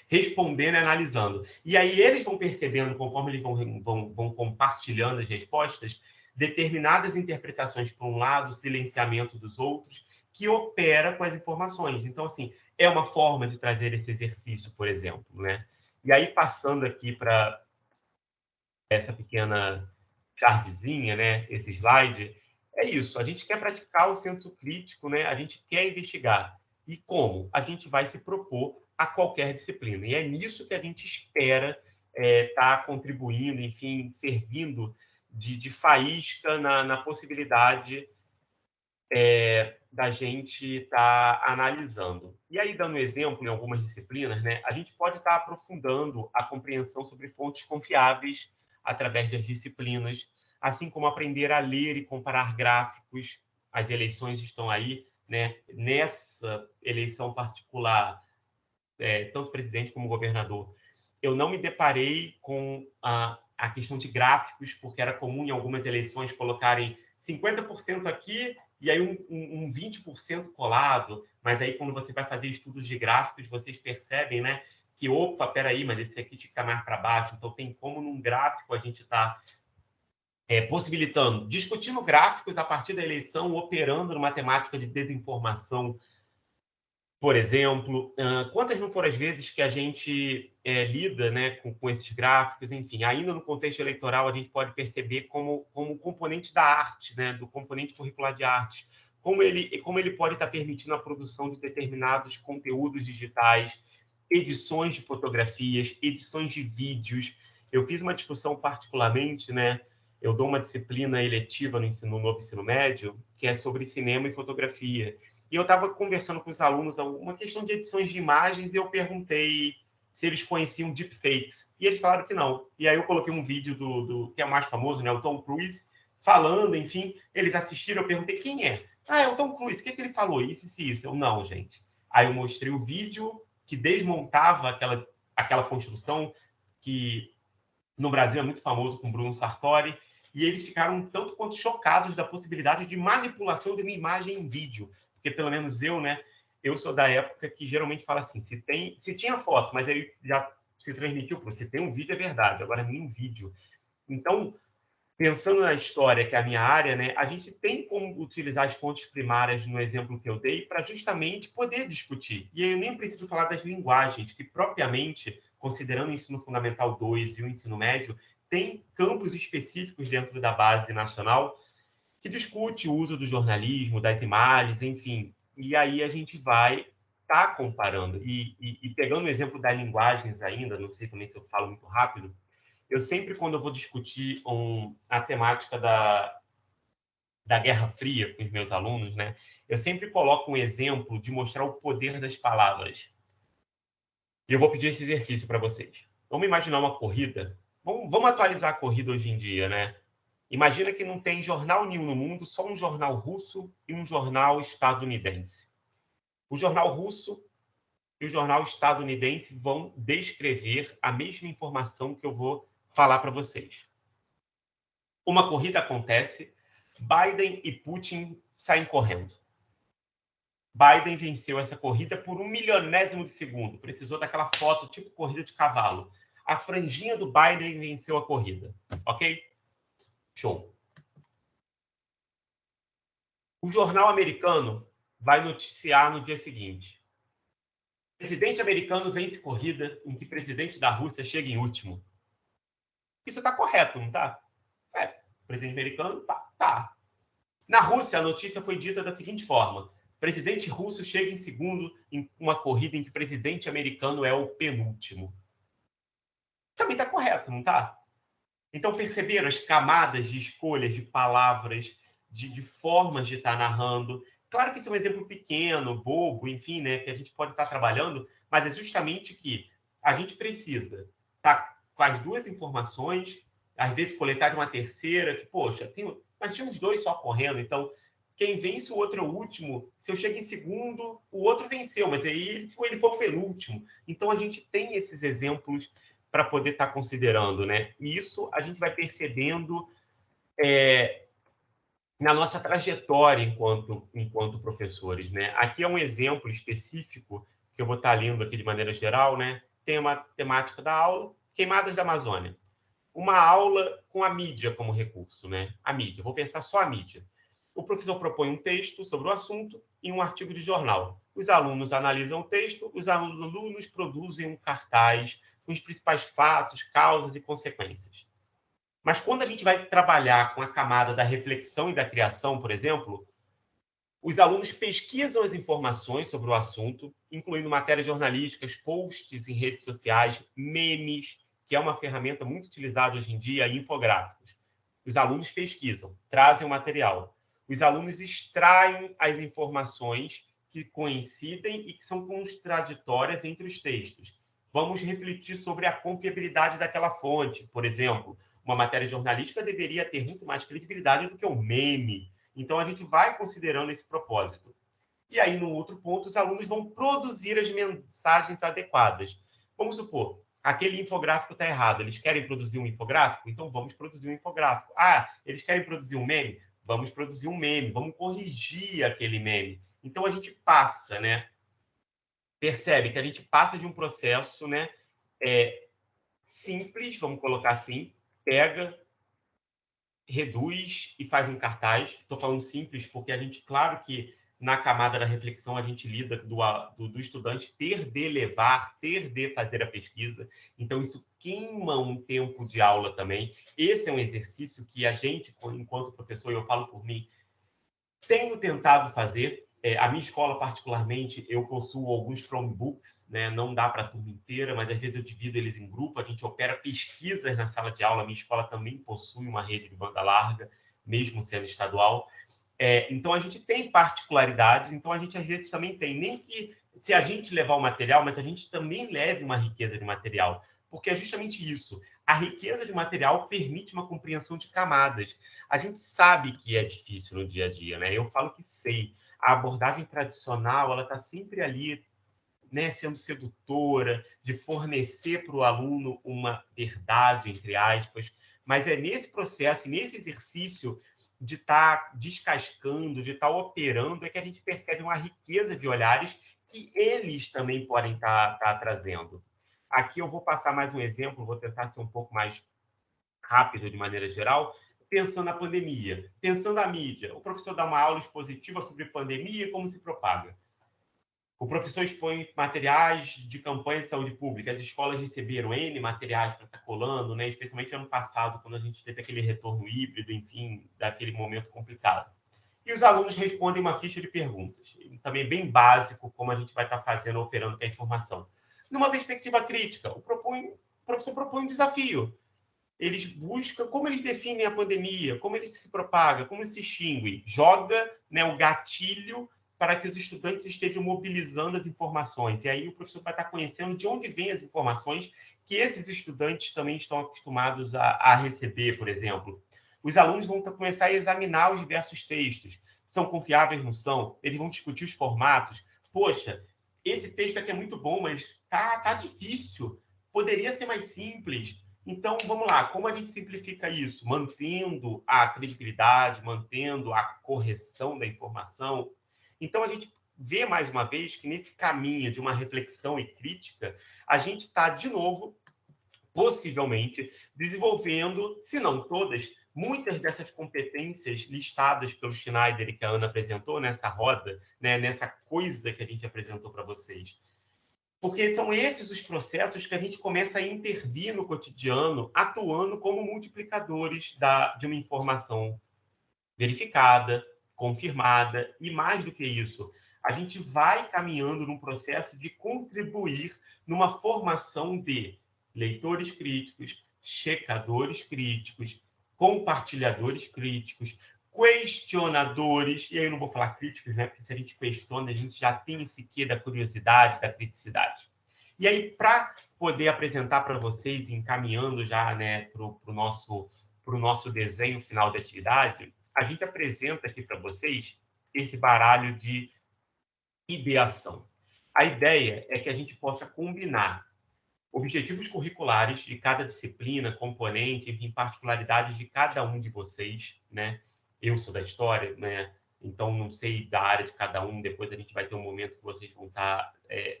respondendo e analisando. E aí eles vão percebendo, conforme eles vão compartilhando as respostas, determinadas interpretações para um lado, silenciamento dos outros, que opera com as informações. Então, assim, é uma forma de trazer esse exercício, por exemplo, né? E aí, passando aqui para essa pequena chargezinha, né? Esse slide, é isso. A gente quer praticar o senso crítico, né? A gente quer investigar. E como? A gente vai se propor a qualquer disciplina. E é nisso que a gente espera estar contribuindo, enfim, servindo de faísca na possibilidade da gente estar analisando. E aí, dando exemplo em algumas disciplinas, né, a gente pode estar aprofundando a compreensão sobre fontes confiáveis através das disciplinas, assim como aprender a ler e comparar gráficos. As eleições estão aí, né? Nessa eleição particular, tanto presidente como governador, eu não me deparei com a questão de gráficos, porque era comum em algumas eleições colocarem 50% aqui e aí um 20% colado, mas aí quando você vai fazer estudos de gráficos, vocês percebem, né, que, opa, peraí, mas esse aqui tinha que estar mais para baixo, então tem como num gráfico a gente está possibilitando, discutindo gráficos a partir da eleição, operando numa temática de desinformação, por exemplo. Quantas não foram as vezes que a gente lida, né, com esses gráficos, enfim, ainda no contexto eleitoral a gente pode perceber como componente da arte, né, do componente curricular de arte, como ele pode estar permitindo a produção de determinados conteúdos digitais, edições de fotografias, edições de vídeos. Eu fiz uma discussão particularmente, né, eu dou uma disciplina eletiva no novo ensino médio, que é sobre cinema e fotografia. E eu estava conversando com os alunos uma questão de edições de imagens e eu perguntei se eles conheciam deepfakes. E eles falaram que não. E aí eu coloquei um vídeo do que é o mais famoso, né, o Tom Cruise, falando, enfim. Eles assistiram, eu perguntei quem é. É o Tom Cruise, o que ele falou? Isso. Eu, não, gente. Aí eu mostrei o vídeo que desmontava aquela construção que no Brasil é muito famoso com Bruno Sartori, e eles ficaram tanto quanto chocados da possibilidade de manipulação de uma imagem em vídeo. Porque, pelo menos eu, né, eu sou da época que geralmente fala assim, se tinha foto, mas aí já se transmitiu, se tem um vídeo é verdade, agora nem vídeo. Então, pensando na história, que é a minha área, né, a gente tem como utilizar as fontes primárias no exemplo que eu dei para justamente poder discutir. E eu nem preciso falar das linguagens, que propriamente, considerando o ensino fundamental 2 e o ensino médio, tem campos específicos dentro da base nacional que discute o uso do jornalismo, das imagens, enfim. E aí a gente vai estar comparando. E pegando o exemplo das linguagens ainda, não sei também se eu falo muito rápido, eu sempre, quando eu vou discutir a temática da Guerra Fria com os meus alunos, né, eu sempre coloco um exemplo de mostrar o poder das palavras. E eu vou pedir esse exercício para vocês. Vamos imaginar uma corrida. Vamos atualizar a corrida hoje em dia, né? Imagina que não tem jornal nenhum no mundo, só um jornal russo e um jornal estadunidense. O jornal russo e o jornal estadunidense vão descrever a mesma informação que eu vou falar para vocês. Uma corrida acontece, Biden e Putin saem correndo. Biden venceu essa corrida por 1/1000º de segundo. Precisou daquela foto tipo corrida de cavalo. A franjinha do Biden venceu a corrida. Ok? Show. O jornal americano vai noticiar no dia seguinte. Presidente americano vence corrida em que presidente da Rússia chega em último. Isso está correto, não está? Presidente americano, tá. Na Rússia, a notícia foi dita da seguinte forma: presidente russo chega em segundo em uma corrida em que presidente americano é o penúltimo. Também está correto, não está? Então, perceberam as camadas de escolhas de palavras, de formas de estar narrando. Claro que isso é um exemplo pequeno, bobo, enfim, né, que a gente pode estar trabalhando, mas é justamente que a gente precisa estar com as duas informações, às vezes coletar de uma terceira, que, poxa, nós tínhamos dois só correndo, então quem vence, o outro é o último. Se eu chego em segundo, o outro venceu, mas aí se ele for o penúltimo. Então, a gente tem esses exemplos para poder estar considerando, né? E isso a gente vai percebendo na nossa trajetória enquanto professores, né? Aqui é um exemplo específico que eu vou estar lendo aqui de maneira geral, né? Tem uma temática da aula, Queimadas da Amazônia. Uma aula com a mídia como recurso, né? A mídia, vou pensar só a mídia. O professor propõe um texto sobre o assunto em um artigo de jornal. Os alunos analisam o texto, os alunos produzem um cartaz com os principais fatos, causas e consequências. Mas quando a gente vai trabalhar com a camada da reflexão e da criação, por exemplo, os alunos pesquisam as informações sobre o assunto, incluindo matérias jornalísticas, posts em redes sociais, memes, que é uma ferramenta muito utilizada hoje em dia, e infográficos. Os alunos pesquisam, trazem o material. Os alunos extraem as informações que coincidem e que são contraditórias entre os textos. Vamos refletir sobre a confiabilidade daquela fonte. Por exemplo, uma matéria jornalística deveria ter muito mais credibilidade do que um meme. Então, a gente vai considerando esse propósito. E aí, no outro ponto, os alunos vão produzir as mensagens adequadas. Vamos supor, aquele infográfico está errado. Eles querem produzir um infográfico? Então, vamos produzir um infográfico. Ah, eles querem produzir um meme? Vamos produzir um meme. Vamos corrigir aquele meme. Então, a gente passa, né? Percebe que a gente passa de um processo, né? Simples, vamos colocar assim, pega, reduz e faz um cartaz. Estou falando simples porque a gente, claro que na camada da reflexão a gente lida do estudante ter de levar, ter de fazer a pesquisa. Então, isso queima um tempo de aula também. Esse é um exercício que a gente, enquanto professor, eu falo por mim, tenho tentado fazer. A minha escola, particularmente, eu possuo alguns Chromebooks, né? Não dá para a turma inteira, mas às vezes eu divido eles em grupo, a gente opera pesquisas na sala de aula. A minha escola também possui uma rede de banda larga, mesmo sendo estadual. Então, a gente tem particularidades, então a gente às vezes também tem, nem que se a gente levar o material, mas a gente também leve uma riqueza de material, porque é justamente isso. A riqueza de material permite uma compreensão de camadas. A gente sabe que é difícil no dia a dia, né? Eu falo que sei. A abordagem tradicional, ela está sempre ali, né, sendo sedutora, de fornecer para o aluno uma verdade, entre aspas, mas é nesse processo, nesse exercício de estar descascando, de estar operando, é que a gente percebe uma riqueza de olhares que eles também podem estar trazendo. Aqui eu vou passar mais um exemplo, vou tentar ser um pouco mais rápido de maneira geral, pensando na pandemia, pensando a mídia. O professor dá uma aula expositiva sobre pandemia e como se propaga. O professor expõe materiais de campanha de saúde pública. As escolas receberam N materiais para estar colando, né? Especialmente ano passado, quando a gente teve aquele retorno híbrido, enfim, daquele momento complicado. E os alunos respondem uma ficha de perguntas. Também bem básico, como a gente vai estar fazendo, operando com a informação. Numa perspectiva crítica, o professor propõe um desafio. Eles buscam como eles definem a pandemia, como ele se propaga, como ele se extingue. Joga, né, o gatilho para que os estudantes estejam mobilizando as informações. E aí o professor vai estar conhecendo de onde vêm as informações que esses estudantes também estão acostumados a receber, por exemplo. Os alunos vão começar a examinar os diversos textos. São confiáveis, não são? Eles vão discutir os formatos. Poxa, esse texto aqui é muito bom, mas tá difícil. Poderia ser mais simples. Então, vamos lá, como a gente simplifica isso? Mantendo a credibilidade, mantendo a correção da informação. Então, a gente vê, mais uma vez, que nesse caminho de uma reflexão e crítica, a gente está, de novo, possivelmente, desenvolvendo, se não todas, muitas dessas competências listadas pelo Schneider e que a Ana apresentou nessa roda, né, nessa coisa que a gente apresentou para vocês. Porque são esses os processos que a gente começa a intervir no cotidiano, atuando como multiplicadores de uma informação verificada, confirmada, e mais do que isso, a gente vai caminhando num processo de contribuir numa formação de leitores críticos, checadores críticos, compartilhadores críticos, questionadores, e aí eu não vou falar críticos, né? Porque se a gente questiona, a gente já tem esse quê da curiosidade, da criticidade. E aí, para poder apresentar para vocês, encaminhando já, né, para o nosso desenho final da atividade, a gente apresenta aqui para vocês esse baralho de ideação. A ideia é que a gente possa combinar objetivos curriculares de cada disciplina, componente, enfim, particularidades de cada um de vocês, né? Eu sou da história, né? Então não sei da área de cada um. Depois a gente vai ter um momento que vocês vão estar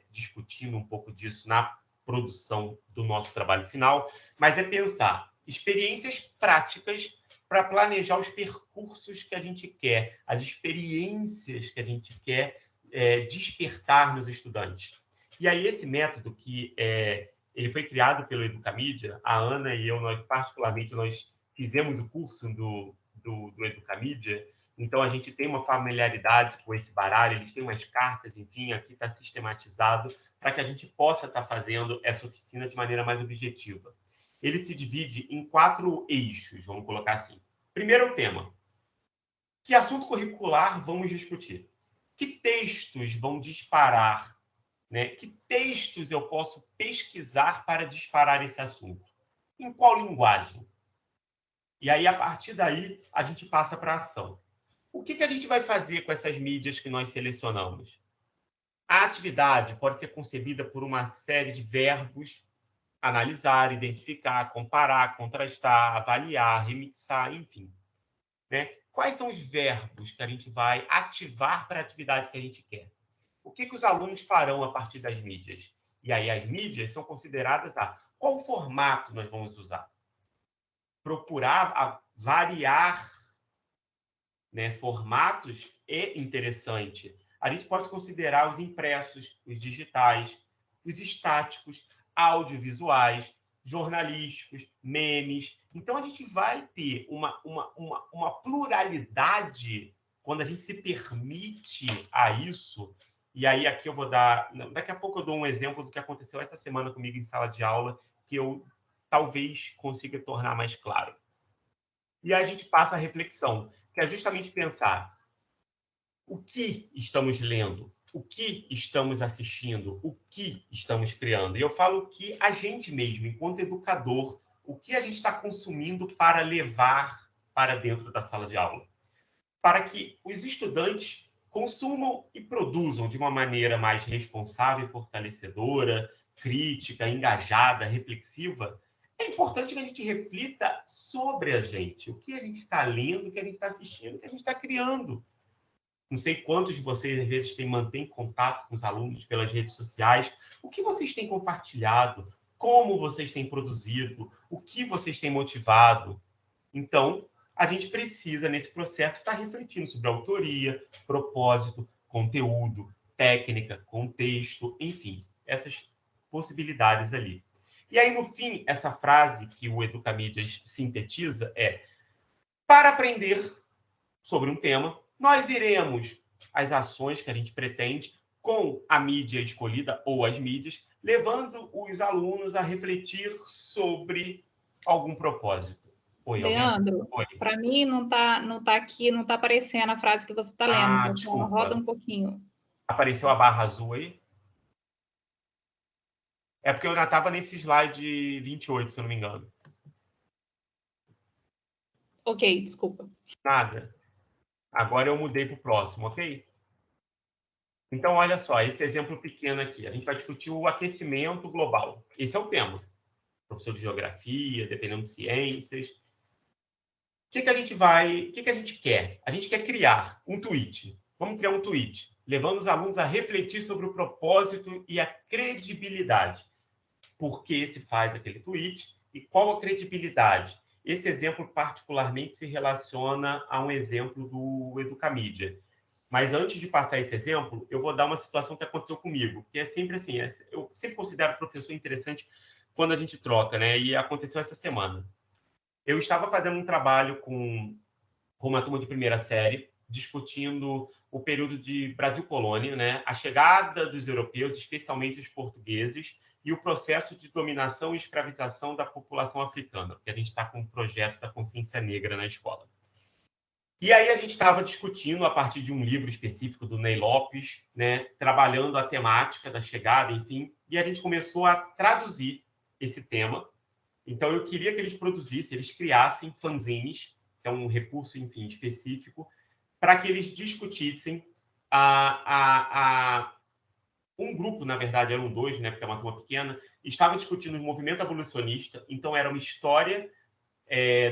discutindo um pouco disso na produção do nosso trabalho final. Mas é pensar experiências práticas para planejar os percursos que a gente quer, as experiências que a gente quer despertar nos estudantes. E aí esse método que ele foi criado pelo Educamídia, a Ana e eu, nós particularmente, nós fizemos o curso do Educamídia, então a gente tem uma familiaridade com esse baralho, eles têm umas cartas, enfim, aqui está sistematizado para que a gente possa estar fazendo essa oficina de maneira mais objetiva. Ele se divide em 4 eixos, vamos colocar assim. Primeiro, o tema. Que assunto curricular vamos discutir? Que textos vão disparar? Né? Que textos eu posso pesquisar para disparar esse assunto? Em qual linguagem? E aí, a partir daí, a gente passa para a ação. O que a gente vai fazer com essas mídias que nós selecionamos? A atividade pode ser concebida por uma série de verbos: analisar, identificar, comparar, contrastar, avaliar, remixar, enfim. Né? Quais são os verbos que a gente vai ativar para a atividade que a gente quer? O que os alunos farão a partir das mídias? E aí as mídias são consideradas qual formato nós vamos usar? Procurar variar, né, formatos é interessante. A gente pode considerar os impressos, os digitais, os estáticos, audiovisuais, jornalísticos, memes. Então, a gente vai ter uma pluralidade quando a gente se permite a isso. E aí, aqui eu vou dar... Daqui a pouco eu dou um exemplo do que aconteceu essa semana comigo em sala de aula, que eu talvez consiga tornar mais claro. E aí a gente passa a reflexão, que é justamente pensar o que estamos lendo, o que estamos assistindo, o que estamos criando. E eu falo que a gente mesmo, enquanto educador, o que a gente está consumindo para levar para dentro da sala de aula. Para que os estudantes consumam e produzam de uma maneira mais responsável, fortalecedora, crítica, engajada, reflexiva, é importante que a gente reflita sobre a gente, o que a gente está lendo, o que a gente está assistindo, o que a gente está criando. Não sei quantos de vocês, às vezes, mantêm contato com os alunos pelas redes sociais. O que vocês têm compartilhado? Como vocês têm produzido? O que vocês têm motivado? Então, a gente precisa, nesse processo, estar refletindo sobre autoria, propósito, conteúdo, técnica, contexto, enfim, essas possibilidades ali. E aí, no fim, essa frase que o Educamídias sintetiza é: para aprender sobre um tema, nós iremos as ações que a gente pretende com a mídia escolhida ou as mídias, levando os alunos a refletir sobre algum propósito. Oi, Leandro, para mim não tá aqui, não está aparecendo a frase que você está lendo. Então, desculpa. roda um pouquinho. Apareceu a barra azul aí? É porque eu ainda estava nesse slide 28, se eu não me engano. Ok, desculpa. Nada. Agora eu mudei para o próximo, ok? Então, olha só, esse exemplo pequeno aqui. A gente vai discutir o aquecimento global. Esse é o tema. Professor de geografia, dependendo de ciências. O que a gente quer? A gente quer criar um tweet. Vamos criar um tweet, levando os alunos a refletir sobre o propósito e a credibilidade. Por que se faz aquele tweet e qual a credibilidade? Esse exemplo particularmente se relaciona a um exemplo do Educamídia. Mas antes de passar esse exemplo, eu vou dar uma situação que aconteceu comigo, que é sempre assim, eu sempre considero o professor interessante quando a gente troca, né? E aconteceu essa semana. Eu estava fazendo um trabalho com uma turma de primeira série, discutindo o período de Brasil-Colônia, né? A chegada dos europeus, especialmente os portugueses, e o processo de dominação e escravização da população africana, porque a gente está com um projeto da consciência negra na escola. E aí a gente estava discutindo, a partir de um livro específico do Ney Lopes, né, trabalhando a temática da chegada, enfim, e a gente começou a traduzir esse tema. Então, eu queria que eles produzissem, eles criassem fanzines, que é um recurso, enfim, específico, para que eles discutissem um grupo, na verdade, eram dois, né, porque é uma turma pequena, estava discutindo o movimento abolicionista, então era uma história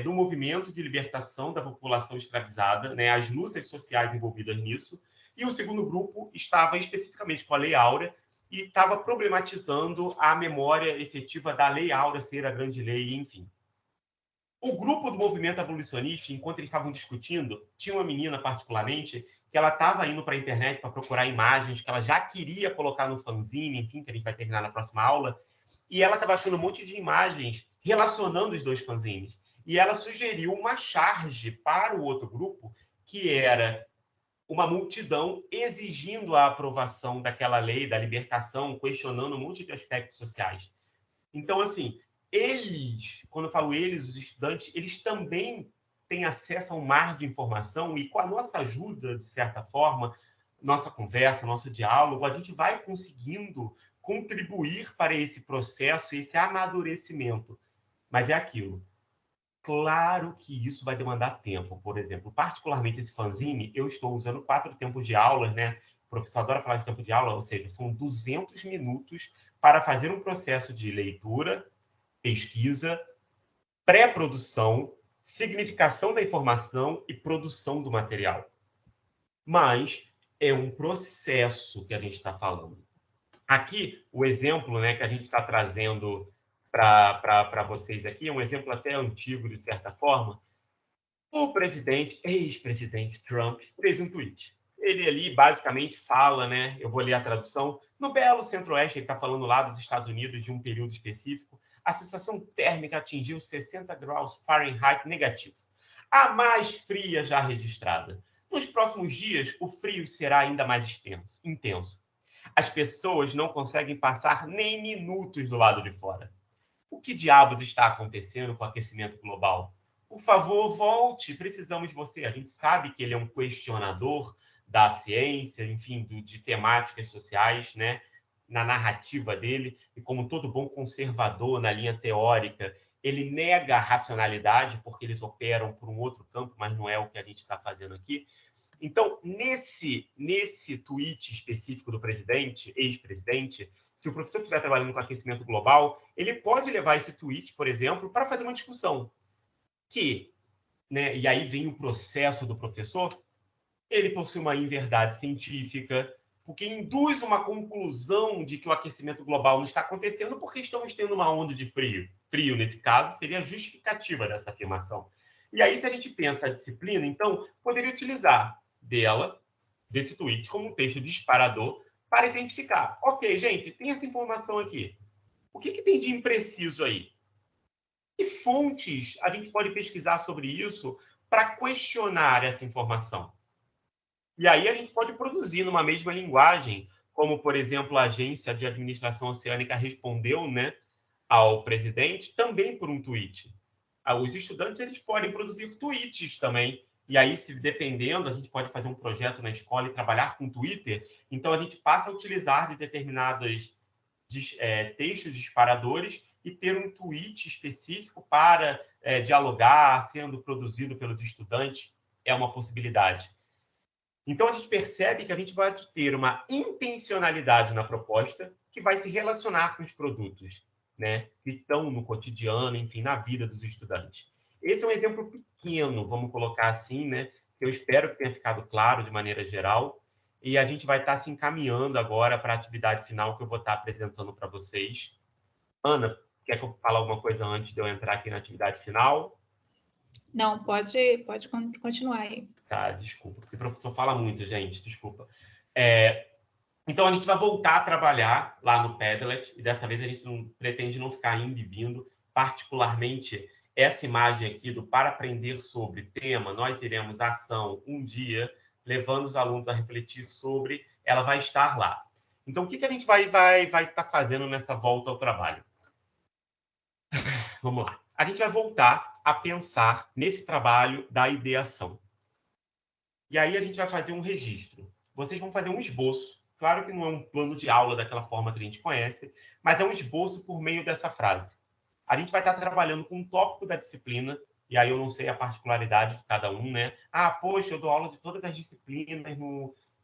do movimento de libertação da população escravizada, né, as lutas sociais envolvidas nisso, e o segundo grupo estava especificamente com a Lei Áurea e estava problematizando a memória efetiva da Lei Áurea ser a grande lei, enfim. O grupo do movimento abolicionista, enquanto eles estavam discutindo, tinha uma menina particularmente que ela estava indo para a internet para procurar imagens que ela já queria colocar no fanzine, enfim, que a gente vai terminar na próxima aula, e ela estava achando um monte de imagens relacionando os dois fanzines. E ela sugeriu uma charge para o outro grupo, que era uma multidão exigindo a aprovação daquela lei da libertação, questionando um monte de aspectos sociais. Então, assim, eles, quando eu falo eles, os estudantes, eles também têm acesso a um mar de informação e com a nossa ajuda, de certa forma, nossa conversa, nosso diálogo, a gente vai conseguindo contribuir para esse processo, esse amadurecimento. Mas é aquilo. Claro que isso vai demandar tempo. Por exemplo, particularmente esse fanzine, eu estou usando 4 tempos de aulas, né? O professor adora falar de tempo de aula, ou seja, são 200 minutos para fazer um processo de leitura, pesquisa, pré-produção, significação da informação e produção do material. Mas é um processo que a gente está falando. Aqui, o exemplo, né, que a gente está trazendo para vocês aqui é um exemplo até antigo, de certa forma. O ex-presidente Trump, fez um tweet. Ele ali basicamente fala, né? Eu vou ler a tradução. No belo centro-oeste, ele está falando lá dos Estados Unidos de um período específico. A sensação térmica atingiu 60 graus Fahrenheit negativo, a mais fria já registrada. Nos próximos dias, o frio será ainda mais intenso. As pessoas não conseguem passar nem minutos do lado de fora. O que diabos está acontecendo com o aquecimento global? Por favor, volte, precisamos de você. A gente sabe que ele é um questionador da ciência, enfim, de temáticas sociais, né? Na narrativa dele, e como todo bom conservador na linha teórica, ele nega a racionalidade, porque eles operam por um outro campo, mas não é o que a gente está fazendo aqui. Então, nesse tweet específico do presidente, ex-presidente, se o professor estiver trabalhando com aquecimento global, ele pode levar esse tweet, por exemplo, para fazer uma discussão. E aí vem o processo do professor, ele possui uma inverdade científica, porque induz uma conclusão de que o aquecimento global não está acontecendo porque estamos tendo uma onda de frio. Frio, nesse caso, seria a justificativa dessa afirmação. E aí, se a gente pensa a disciplina, então, poderia utilizar desse tweet, como um texto disparador para identificar. Ok, gente, tem essa informação aqui. O que tem de impreciso aí? Que fontes a gente pode pesquisar sobre isso para questionar essa informação? E aí a gente pode produzir numa mesma linguagem, como, por exemplo, a Agência de Administração Oceânica respondeu, né, ao presidente, também por um tweet. Os estudantes eles podem produzir tweets também. E aí, se dependendo, a gente pode fazer um projeto na escola e trabalhar com Twitter. Então, a gente passa a utilizar de determinados textos disparadores e ter um tweet específico para dialogar, sendo produzido pelos estudantes, é uma possibilidade. Então, a gente percebe que a gente vai ter uma intencionalidade na proposta que vai se relacionar com os produtos, né, que estão no cotidiano, enfim, na vida dos estudantes. Esse é um exemplo pequeno, vamos colocar assim, né, que eu espero que tenha ficado claro de maneira geral, e a gente vai estar se encaminhando agora para a atividade final que eu vou estar apresentando para vocês. Ana, quer que eu fale alguma coisa antes de eu entrar aqui na atividade final? Não, pode continuar aí. Tá, desculpa, porque o professor fala muito, gente, desculpa. Então, a gente vai voltar a trabalhar lá no Padlet, e dessa vez a gente pretende não ficar indo e vindo, particularmente essa imagem aqui do para aprender sobre tema, nós iremos ação um dia, levando os alunos a refletir sobre, ela vai estar lá. Então, o que a gente vai estar fazendo nessa volta ao trabalho? Vamos lá. A gente vai voltar a pensar nesse trabalho da ideação. E aí a gente vai fazer um registro. Vocês vão fazer um esboço. Claro que não é um plano de aula daquela forma que a gente conhece, mas é um esboço por meio dessa frase. A gente vai estar trabalhando com um tópico da disciplina e aí eu não sei a particularidade de cada um, né? Ah, poxa, eu dou aula de todas as disciplinas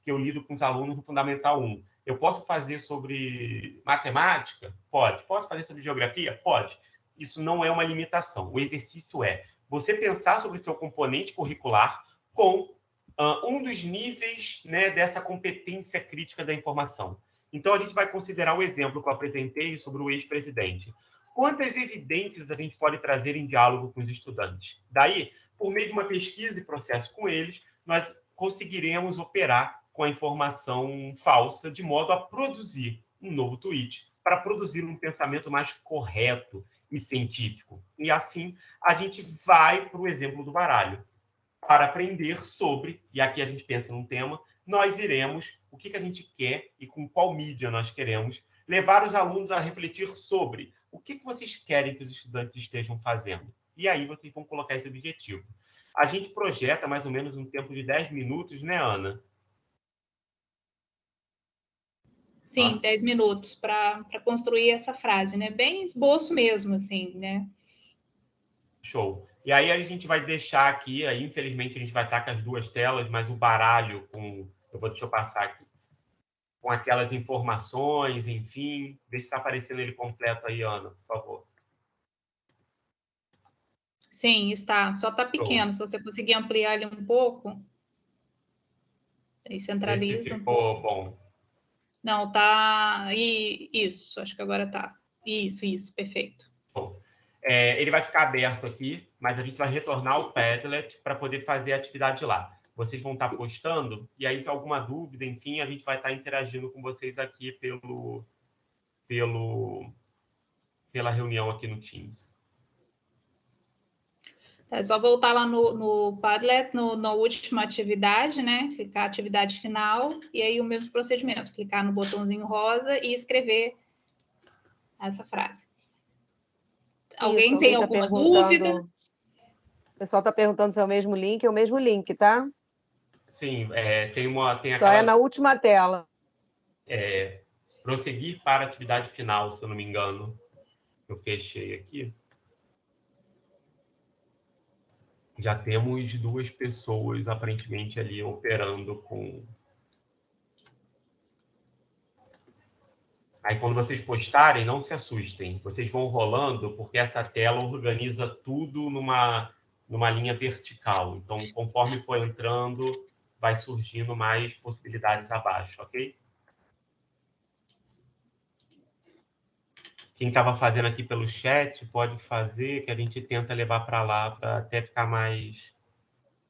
que eu lido com os alunos no Fundamental 1. Eu posso fazer sobre matemática? Pode. Posso fazer sobre geografia? Pode. Isso não é uma limitação. O exercício é você pensar sobre seu componente curricular com um dos níveis, né, dessa competência crítica da informação. Então, a gente vai considerar o exemplo que eu apresentei sobre o ex-presidente. Quantas evidências a gente pode trazer em diálogo com os estudantes? Daí, por meio de uma pesquisa e processo com eles, nós conseguiremos operar com a informação falsa, de modo a produzir um novo tweet, para produzir um pensamento mais correto e científico. E assim, a gente vai para o exemplo do baralho. Para aprender sobre, e aqui a gente pensa num tema, nós iremos, o que a gente quer e com qual mídia nós queremos, levar os alunos a refletir sobre o que vocês querem que os estudantes estejam fazendo. E aí vocês vão colocar esse objetivo. A gente projeta mais ou menos um tempo de 10 minutos, né, Ana? Sim, 10 minutos para construir essa frase, né? Bem esboço mesmo, assim, né? Show. E aí a gente vai deixar aqui, aí infelizmente a gente vai estar com as duas telas, mas o baralho com... Deixa eu passar aqui. Com aquelas informações, enfim. Vê se está aparecendo ele completo aí, Ana, por favor. Sim, está. Só está pequeno. Se você conseguir ampliar ele um pouco, aí centraliza. Esse ficou bom. Não, tá. Isso, acho que agora tá. Isso, perfeito. Bom, ele vai ficar aberto aqui, mas a gente vai retornar ao Padlet para poder fazer a atividade lá. Vocês vão estar postando, e aí, se alguma dúvida, enfim, a gente vai estar interagindo com vocês aqui pela reunião aqui no Teams. É só voltar lá no Padlet, na última atividade, né? Clicar atividade final, e aí o mesmo procedimento, clicar no botãozinho rosa e escrever essa frase. Alguém tem alguma dúvida? O pessoal está perguntando se é o mesmo link, tá? Sim, tem Só aquela... é na última tela. Prosseguir para a atividade final, se eu não me engano. Eu fechei aqui. Já temos 2 pessoas, aparentemente, ali operando com... Aí, quando vocês postarem, não se assustem. Vocês vão rolando, porque essa tela organiza tudo numa linha vertical. Então, conforme for entrando, vai surgindo mais possibilidades abaixo, ok? Quem estava fazendo aqui pelo chat, pode fazer, que a gente tenta levar para lá, para até ficar mais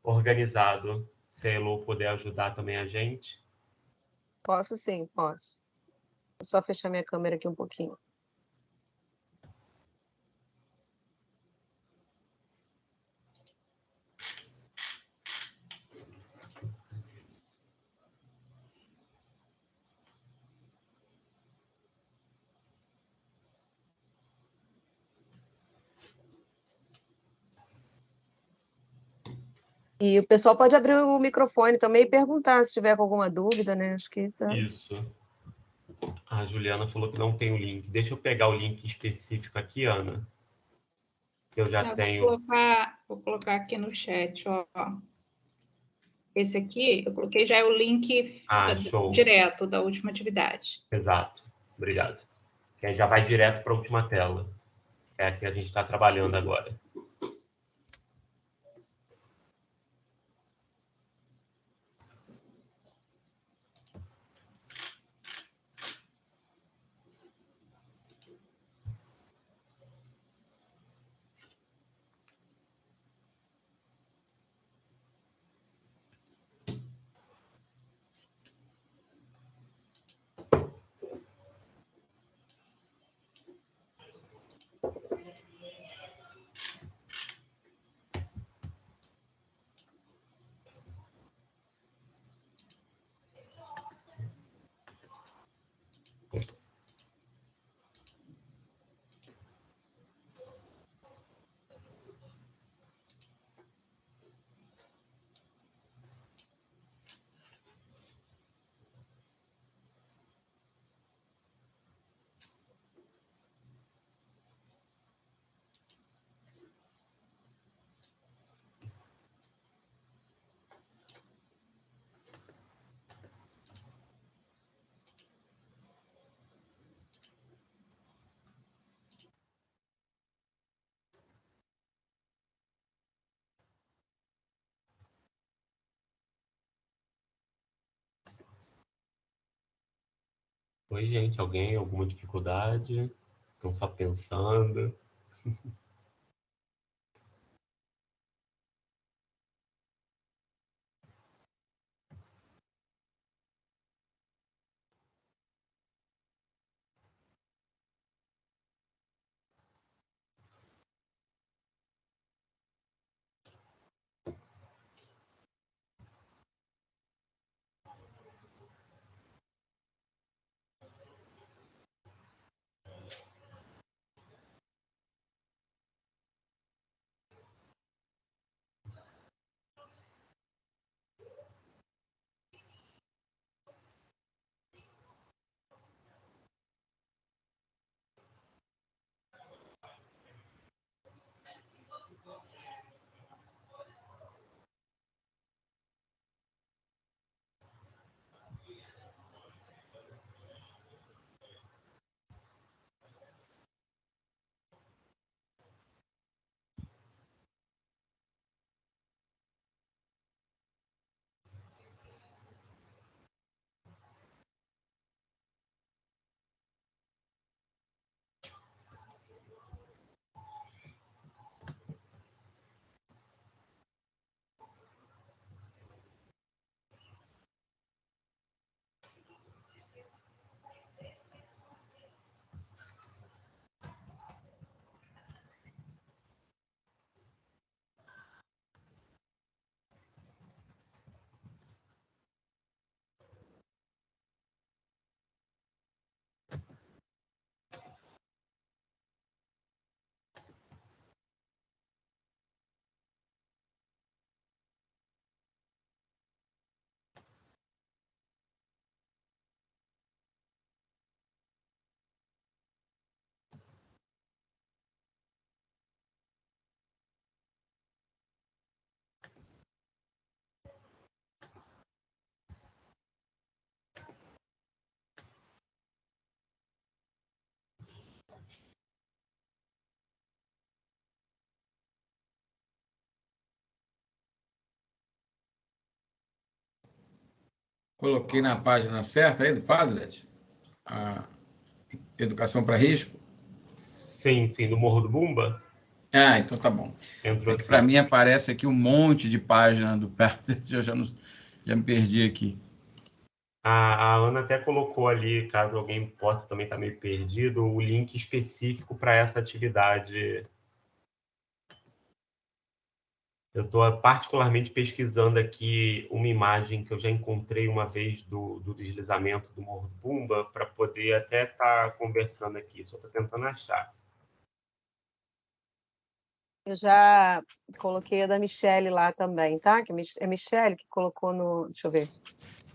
organizado. Se a Elo puder ajudar também a gente. Posso sim, posso. Vou só fechar minha câmera aqui um pouquinho. E o pessoal pode abrir o microfone também e perguntar se tiver com alguma dúvida, né? Acho que tá. Isso. A Juliana falou que não tem o link. Deixa eu pegar o link específico aqui, Ana. Que eu já tenho. Vou colocar aqui no chat, ó. Esse aqui, eu coloquei já é o link direto da última atividade. Exato. Obrigado. Que aí já vai direto para a última tela. É a que a gente está trabalhando agora. Oi, gente, alguma dificuldade? Estão só pensando? Coloquei na página certa aí do Padlet, a educação para risco. Sim, do Morro do Bumba. Ah, então tá bom. Entrou Para sim. mim aparece aqui um monte de página do Padlet, eu já me perdi aqui. A Ana até colocou ali, caso alguém possa também estar meio perdido, o link específico para essa atividade. Eu estou particularmente pesquisando aqui uma imagem que eu já encontrei uma vez do deslizamento do Morro do Bumba, para poder até estar conversando aqui. Só estou tentando achar. Eu já coloquei a da Michele lá também, tá? Que é Michele que colocou no... Deixa eu ver.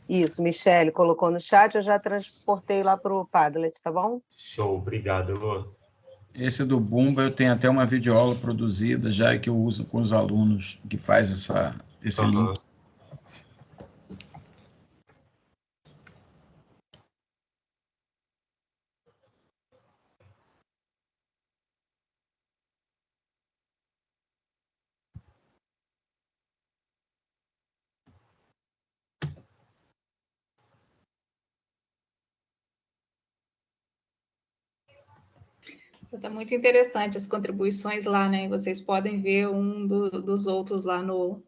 Isso, Michele colocou no chat, eu já transportei lá para o Padlet, tá bom? Show, obrigado, Elô. Esse do Bumba eu tenho até uma videoaula produzida já que eu uso com os alunos que faz esse link. Está muito interessante as contribuições lá, né? Vocês podem ver um dos outros lá no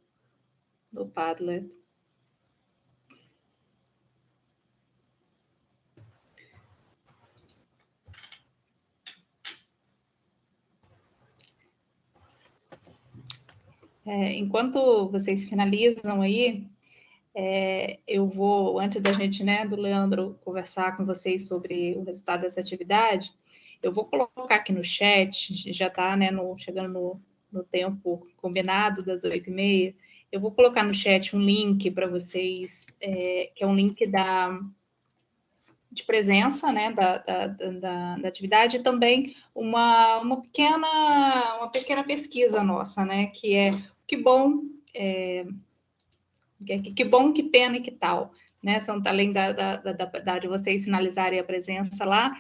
Padlet. Enquanto vocês finalizam aí, eu vou, antes da gente, né, do Leandro, conversar com vocês sobre o resultado dessa atividade, eu vou colocar aqui no chat, já está, né, chegando no tempo combinado das 8h30, eu vou colocar no chat um link para vocês, que é um link de presença, né, da atividade, e também uma pequena pesquisa nossa, né, que é que bom, que bom, que pena e que tal, né, são, além de vocês sinalizarem a presença lá,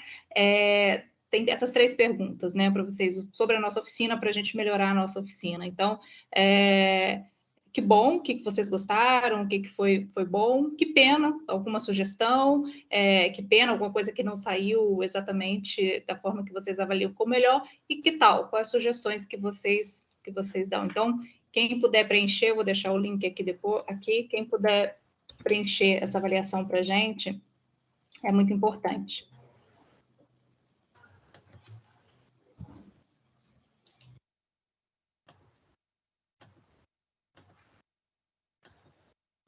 tem essas 3 perguntas, né, para vocês, sobre a nossa oficina, para a gente melhorar a nossa oficina. Então, que bom, o que vocês gostaram, o que foi bom, que pena, alguma sugestão, que pena, alguma coisa que não saiu exatamente da forma que vocês avaliam como melhor, e que tal, quais sugestões que vocês dão. Então, quem puder preencher, eu vou deixar o link aqui, quem puder preencher essa avaliação para a gente, é muito importante.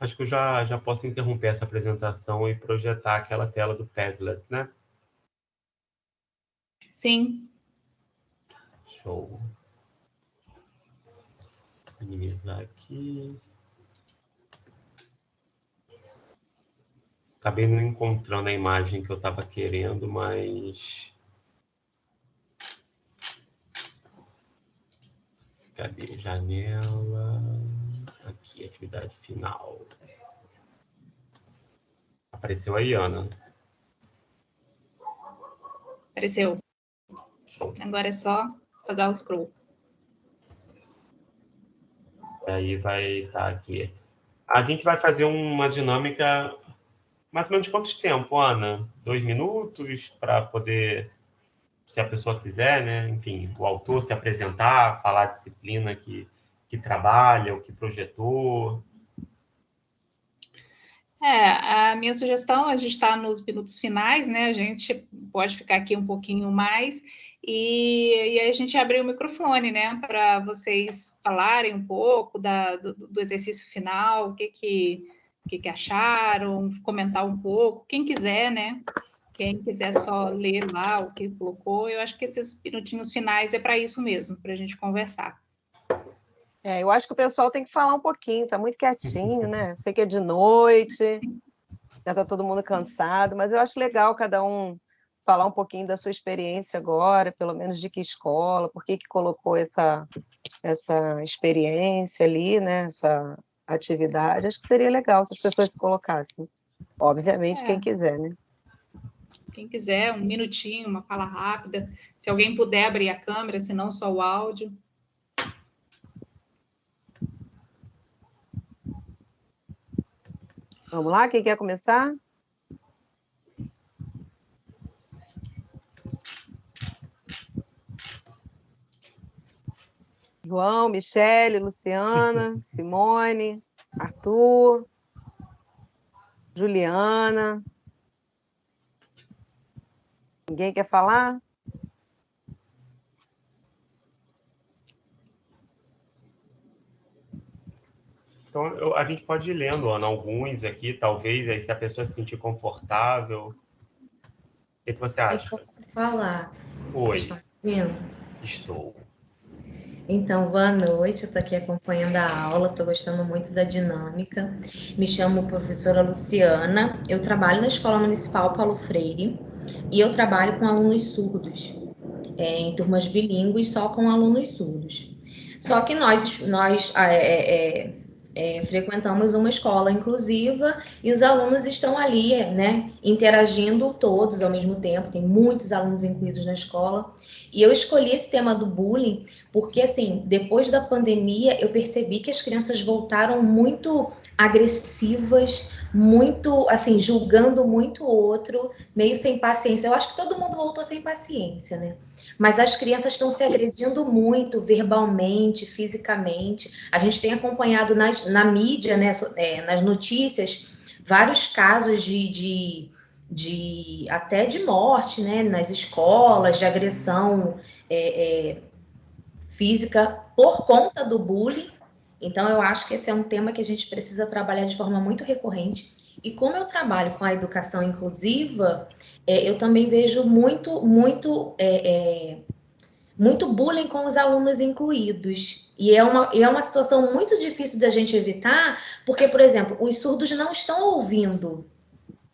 Acho que eu já posso interromper essa apresentação e projetar aquela tela do Padlet, né? Sim. Show. Minimizar aqui. Acabei não encontrando a imagem que eu estava querendo, mas... Cadê? Janela... Aqui, atividade final. Apareceu aí, Ana? Apareceu. Show. Agora é só fazer o scroll. Aí vai estar aqui. A gente vai fazer uma dinâmica, mais ou menos quanto tempo, Ana? 2 minutos para poder, se a pessoa quiser, né? Enfim, o autor se apresentar, falar a disciplina que trabalha, o que projetou. A minha sugestão, a gente está nos minutos finais, né? A gente pode ficar aqui um pouquinho mais e aí a gente abrir o microfone, né? Para vocês falarem um pouco do exercício final, o que acharam, comentar um pouco, quem quiser, né? Quem quiser só ler lá o que colocou, eu acho que esses minutinhos finais é para isso mesmo, para a gente conversar. Eu acho que o pessoal tem que falar um pouquinho, tá muito quietinho, né? Sei que é de noite, já tá todo mundo cansado, mas eu acho legal cada um falar um pouquinho da sua experiência agora, pelo menos de que escola, por que colocou essa experiência ali, né? Essa atividade. Acho que seria legal se as pessoas se colocassem. Obviamente, quem quiser, né? Quem quiser, um minutinho, uma fala rápida. Se alguém puder abrir a câmera, se não só o áudio. Vamos lá, quem quer começar? João, Michele, Luciana, Simone, Arthur, Juliana. Ninguém quer falar? Então, a gente pode ir lendo, Ana, alguns aqui, talvez, aí se a pessoa se sentir confortável. O que você acha? Eu posso falar. Oi. Vocês estão ouvindo? Estou. Então, boa noite, eu estou aqui acompanhando a aula, estou gostando muito da dinâmica. Me chamo professora Luciana, eu trabalho na Escola Municipal Paulo Freire e eu trabalho com alunos surdos, em turmas bilíngues, só com alunos surdos. Só que nós frequentamos uma escola inclusiva e os alunos estão ali, né, interagindo todos ao mesmo tempo, tem muitos alunos incluídos na escola. E eu escolhi esse tema do bullying porque, assim, depois da pandemia, eu percebi que as crianças voltaram muito agressivas, muito, assim, julgando muito o outro, meio sem paciência. Eu acho que todo mundo voltou sem paciência, né? Mas as crianças estão se agredindo muito, verbalmente, fisicamente. A gente tem acompanhado na mídia, né, nas notícias, vários casos até de morte, né, nas escolas, de agressão física por conta do bullying. Então, eu acho que esse é um tema que a gente precisa trabalhar de forma muito recorrente. E como eu trabalho com a educação inclusiva, eu também vejo muito bullying com os alunos incluídos. E é uma situação muito difícil da gente evitar, porque, por exemplo, os surdos não estão ouvindo.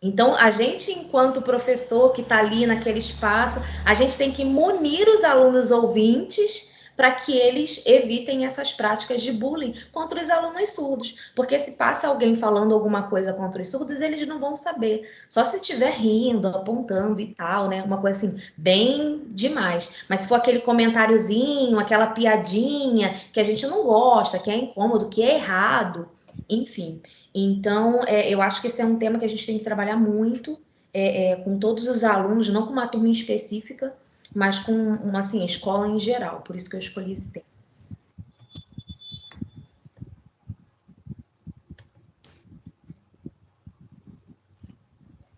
Então, a gente, enquanto professor que está ali naquele espaço, a gente tem que munir os alunos ouvintes para que eles evitem essas práticas de bullying contra os alunos surdos. Porque se passa alguém falando alguma coisa contra os surdos, eles não vão saber. Só se estiver rindo, apontando e tal, né? Uma coisa assim, bem demais. Mas se for aquele comentáriozinho, aquela piadinha que a gente não gosta, que é incômodo, que é errado, enfim. Então, eu acho que esse é um tema que a gente tem que trabalhar muito com todos os alunos, não com uma turma específica, mas com uma assim, escola em geral. Por isso que eu escolhi esse tema.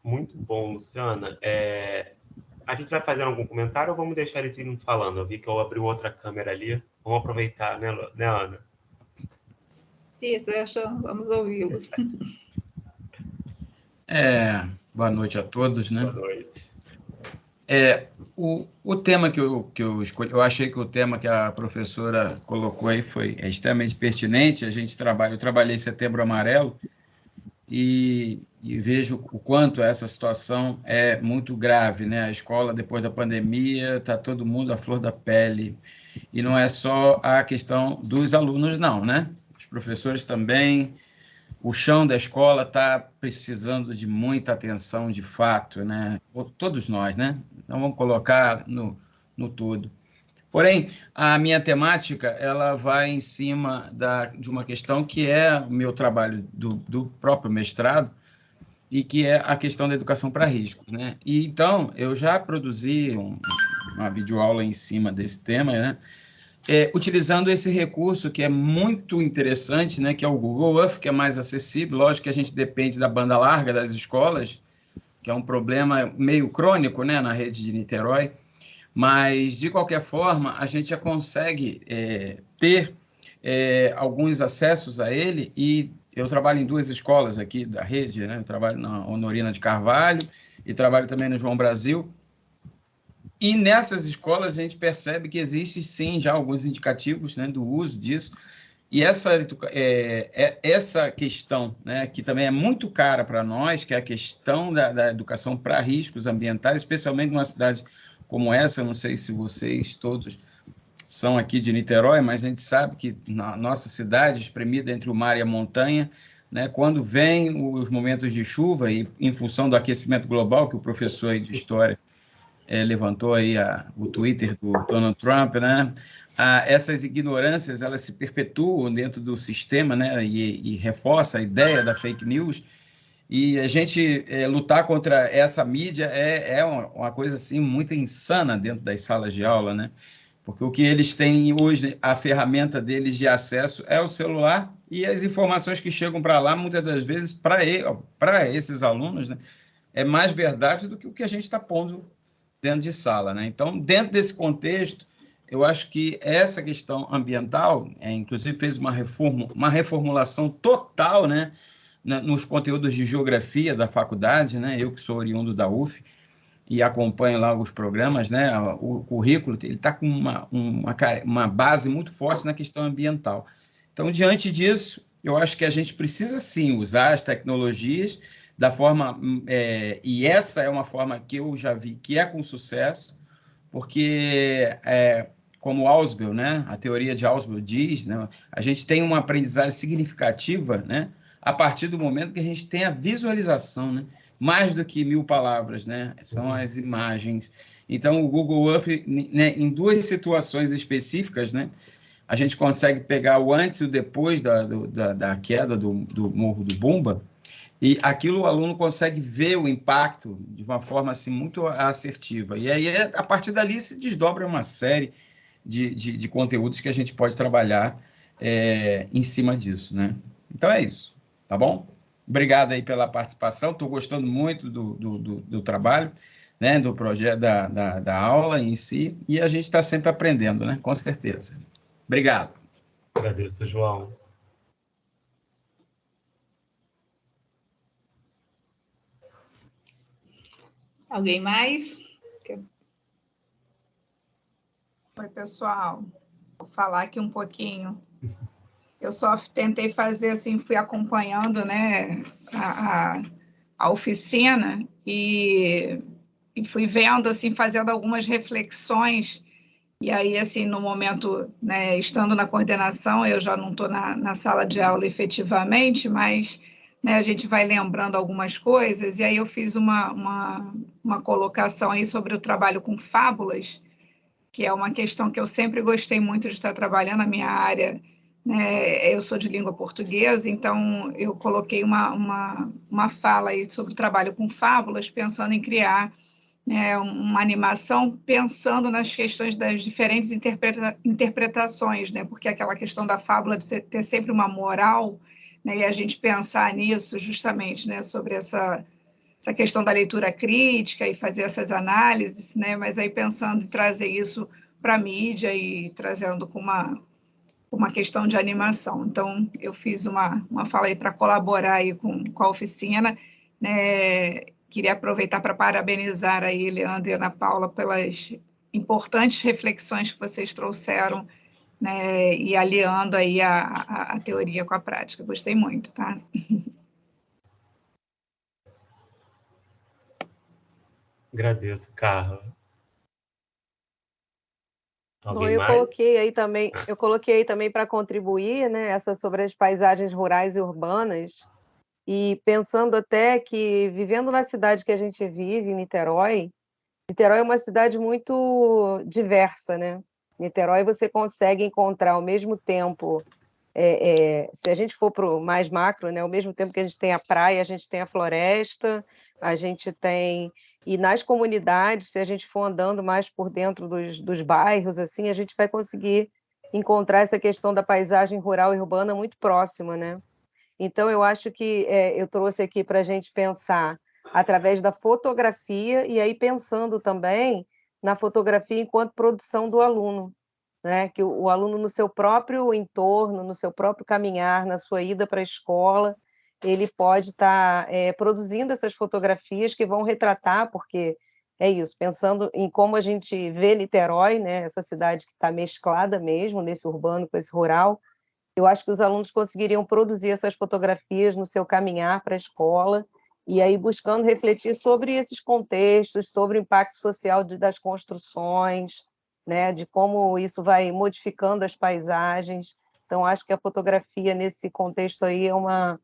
Muito bom, Luciana. A gente vai fazer algum comentário ou vamos deixar eles irem falando? Eu vi que eu abri outra câmera ali. Vamos aproveitar, né, Ana? Isso, vamos ouvi-los. Boa noite a todos, né? Boa noite. O tema que eu escolhi, eu achei que o tema que a professora colocou aí é extremamente pertinente. Eu trabalhei Setembro Amarelo e vejo o quanto essa situação é muito grave, né? A escola, depois da pandemia, está todo mundo à flor da pele. E não é só a questão dos alunos, não, né? Os professores também. O chão da escola está precisando de muita atenção, de fato, né? Todos nós, né? Então, vamos colocar no todo. Porém, a minha temática ela vai em cima de uma questão que é o meu trabalho do próprio mestrado e que é a questão da educação para riscos, né? E, então, eu já produzi uma videoaula em cima desse tema, né? Utilizando esse recurso que é muito interessante, né, que é o Google Earth, que é mais acessível. Lógico que a gente depende da banda larga das escolas, que é um problema meio crônico, né, na rede de Niterói, mas, de qualquer forma, a gente já consegue ter alguns acessos a ele, e eu trabalho em 2 escolas aqui da rede, né, eu trabalho na Honorina de Carvalho e trabalho também no João Brasil. E nessas escolas a gente percebe que existe sim já alguns indicativos, né, do uso disso, e essa questão, né, que também é muito cara para nós, que é a questão da educação para riscos ambientais, especialmente numa cidade como essa. Eu não sei se vocês todos são aqui de Niterói, mas a gente sabe que na nossa cidade, espremida entre o mar e a montanha, né, quando vem os momentos de chuva, e em função do aquecimento global, que o professor aí de História levantou aí o Twitter do Donald Trump, né? Essas ignorâncias elas se perpetuam dentro do sistema, né? E reforça a ideia da fake news. E a gente lutar contra essa mídia é uma coisa assim muito insana dentro das salas de aula, né? Porque o que eles têm hoje, a ferramenta deles de acesso é o celular, e as informações que chegam para lá, muitas das vezes, para esses alunos, né, é mais verdade do que o que a gente está pondo dentro de sala, né? Então, dentro desse contexto, eu acho que essa questão ambiental, inclusive fez uma reformulação total, né, nos conteúdos de geografia da faculdade, né? Eu que sou oriundo da UF e acompanho lá os programas, né? O currículo ele está com uma base muito forte na questão ambiental. Então, diante disso, eu acho que a gente precisa sim usar as tecnologias da forma, e essa é uma forma que eu já vi que é com sucesso, porque, como Ausubel, né, a teoria de Ausubel diz, né, a gente tem uma aprendizagem significativa, né, a partir do momento que a gente tem a visualização, né, mais do que 1000 palavras, né, são as imagens. Então, o Google Earth, né, em 2 situações específicas, né, a gente consegue pegar o antes e o depois da queda do Morro do Bumba, e aquilo o aluno consegue ver o impacto de uma forma assim, muito assertiva. E aí, a partir dali, se desdobra uma série de conteúdos que a gente pode trabalhar em cima disso, né? Então, é isso, tá bom? Obrigado aí pela participação, estou gostando muito do trabalho, né, do projeto, da aula em si, e a gente está sempre aprendendo, né? Com certeza. Obrigado. Agradeço, João. Alguém mais? Oi, pessoal. Vou falar aqui um pouquinho. Eu só tentei fazer assim, fui acompanhando, né, a oficina e fui vendo, assim, fazendo algumas reflexões E aí, assim, no momento, né, estando na coordenação, eu já não estou na sala de aula efetivamente, mas, né, a gente vai lembrando algumas coisas, e aí eu fiz uma colocação aí sobre o trabalho com fábulas, que é uma questão que eu sempre gostei muito de estar trabalhando na minha área, né? Eu sou de língua portuguesa, então eu coloquei uma fala aí sobre o trabalho com fábulas, pensando em criar, né, uma animação pensando nas questões das diferentes interpretações, né? Porque aquela questão da fábula de ter sempre uma moral, né? E a gente pensar nisso justamente, né? Sobre essa questão da leitura crítica e fazer essas análises, né? Mas aí pensando em trazer isso para a mídia e trazendo com uma questão de animação. Então, eu fiz uma fala aí para colaborar aí com a oficina, né? Queria aproveitar para parabenizar aí Leandro e Ana Paula pelas importantes reflexões que vocês trouxeram, né? E aliando aí a teoria com a prática. Gostei muito, tá? Agradeço, Carla. Bom, Alguém eu mais? coloquei aí também para contribuir, né, essa sobre as paisagens rurais e urbanas, e pensando até que, vivendo na cidade que a gente vive, Niterói, Niterói é uma cidade muito diversa, né? Niterói você consegue encontrar ao mesmo tempo, se a gente for para o mais macro, né, ao mesmo tempo que a gente tem a praia, a gente tem a floresta, a gente tem. E nas comunidades, se a gente for andando mais por dentro dos bairros, assim, a gente vai conseguir encontrar essa questão da paisagem rural e urbana muito próxima, né? Então, eu acho que eu trouxe aqui para a gente pensar através da fotografia, e aí pensando também na fotografia enquanto produção do aluno, né? Que o aluno, no seu próprio entorno, no seu próprio caminhar, na sua ida para a escola, ele pode estar produzindo essas fotografias que vão retratar, porque é isso, pensando em como a gente vê Niterói, né? Essa cidade que está mesclada mesmo, nesse urbano com esse rural, eu acho que os alunos conseguiriam produzir essas fotografias no seu caminhar para a escola, e aí buscando refletir sobre esses contextos, sobre o impacto social das construções, né, de como isso vai modificando as paisagens. Então, acho que a fotografia, nesse contexto aí, é uma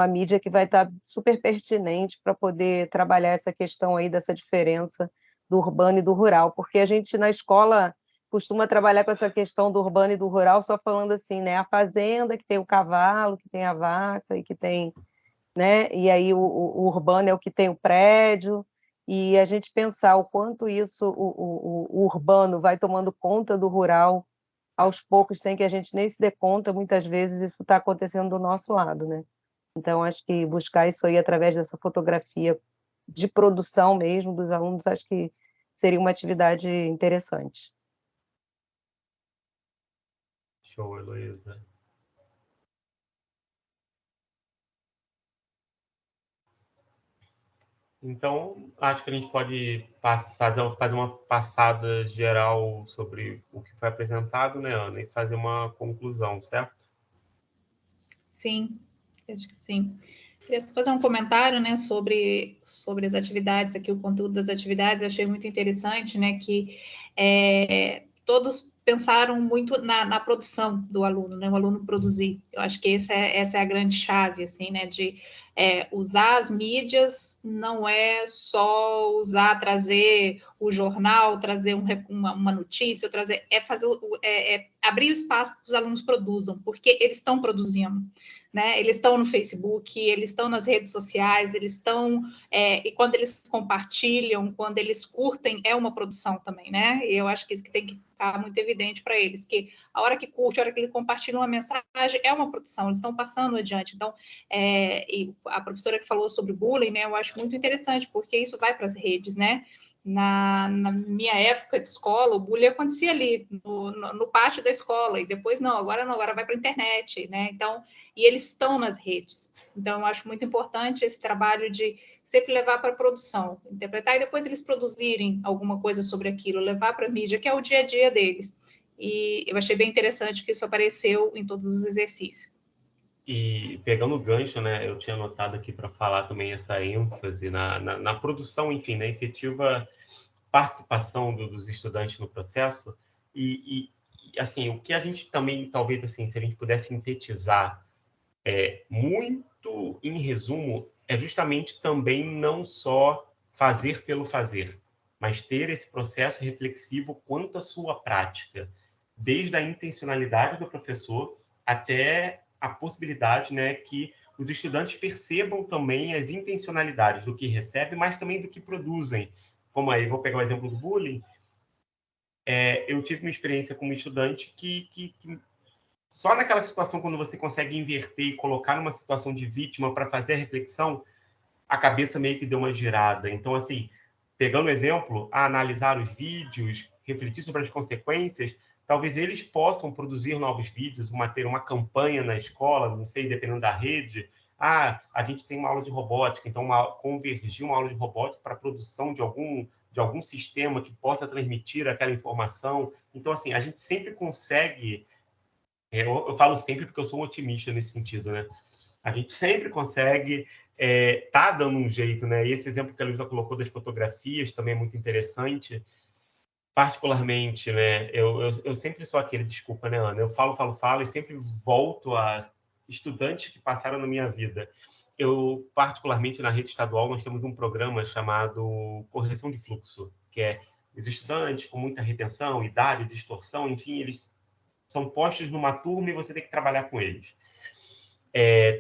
mídia que vai estar super pertinente para poder trabalhar essa questão aí dessa diferença do urbano e do rural, porque a gente, na escola, costuma trabalhar com essa questão do urbano e do rural, só falando assim, né? A fazenda que tem o cavalo, que tem a vaca e que tem, né? E aí o urbano é o que tem o prédio, e a gente pensar o quanto isso, o urbano vai tomando conta do rural aos poucos, sem que a gente nem se dê conta, muitas vezes isso está acontecendo do nosso lado, né? Então, acho que buscar isso aí através dessa fotografia de produção mesmo dos alunos, acho que seria uma atividade interessante. Show, Heloísa. Então, acho que a gente pode fazer uma passada geral sobre o que foi apresentado, né, Ana? E fazer uma conclusão, certo? Sim, acho que sim. Queria só fazer um comentário, né, sobre as atividades aqui, o conteúdo das atividades. Eu achei muito interessante, né, que todos pensaram muito na produção do aluno, né, o aluno produzir. Eu acho que essa é a grande chave, assim, né, de usar as mídias não é só usar, trazer o jornal, trazer uma notícia, trazer, fazer abrir o espaço para que os alunos produzam, porque eles estão produzindo. Né? Eles estão no Facebook, eles estão nas redes sociais, eles estão e quando eles compartilham, quando eles curtem, é uma produção também, né? E eu acho que isso que tem que ficar muito evidente para eles, que a hora que curte, a hora que ele compartilha uma mensagem, é uma produção, eles estão passando adiante. Então, e a professora que falou sobre bullying, né? Eu acho muito interessante, porque isso vai para as redes, né? Na minha época de escola, o bullying acontecia ali, no pátio da escola, e depois não, agora vai para a internet, né? Então, e eles estão nas redes. Então, eu acho muito importante esse trabalho de sempre levar para a produção, interpretar e depois eles produzirem alguma coisa sobre aquilo, levar para a mídia, que é o dia a dia deles. E eu achei bem interessante que isso apareceu em todos os exercícios. E pegando o gancho, né, eu tinha anotado aqui para falar também essa ênfase na produção, enfim, na efetiva participação dos estudantes no processo, assim, o que a gente também, talvez, assim, se a gente pudesse sintetizar muito em resumo, é justamente também não só fazer pelo fazer, mas ter esse processo reflexivo quanto à sua prática, desde a intencionalidade do professor até a possibilidade, né, que os estudantes percebam também as intencionalidades do que recebem, mas também do que produzem. Como aí, vou pegar o exemplo do bullying, eu tive uma experiência com um estudante que só naquela situação, quando você consegue inverter e colocar numa situação de vítima para fazer a reflexão, a cabeça meio que deu uma girada. Então, assim, pegando o exemplo, a analisar os vídeos, refletir sobre as consequências, talvez eles possam produzir novos vídeos, ter uma campanha na escola, não sei, dependendo da rede. A gente tem uma aula de robótica, então convergir uma aula de robótica para a produção de algum sistema que possa transmitir aquela informação. Então, assim, a gente sempre consegue... Eu falo sempre porque eu sou um otimista nesse sentido, né? A gente sempre consegue tá dando um jeito, né? E esse exemplo que a Luísa colocou das fotografias também é muito interessante. Particularmente, né? Eu sempre sou aquele, desculpa, né, Ana? Eu falo e sempre volto a estudantes que passaram na minha vida. Particularmente, na rede estadual, nós temos um programa chamado Correção de Fluxo, que é os estudantes com muita retenção, idade, distorção, enfim, eles são postos numa turma e você tem que trabalhar com eles.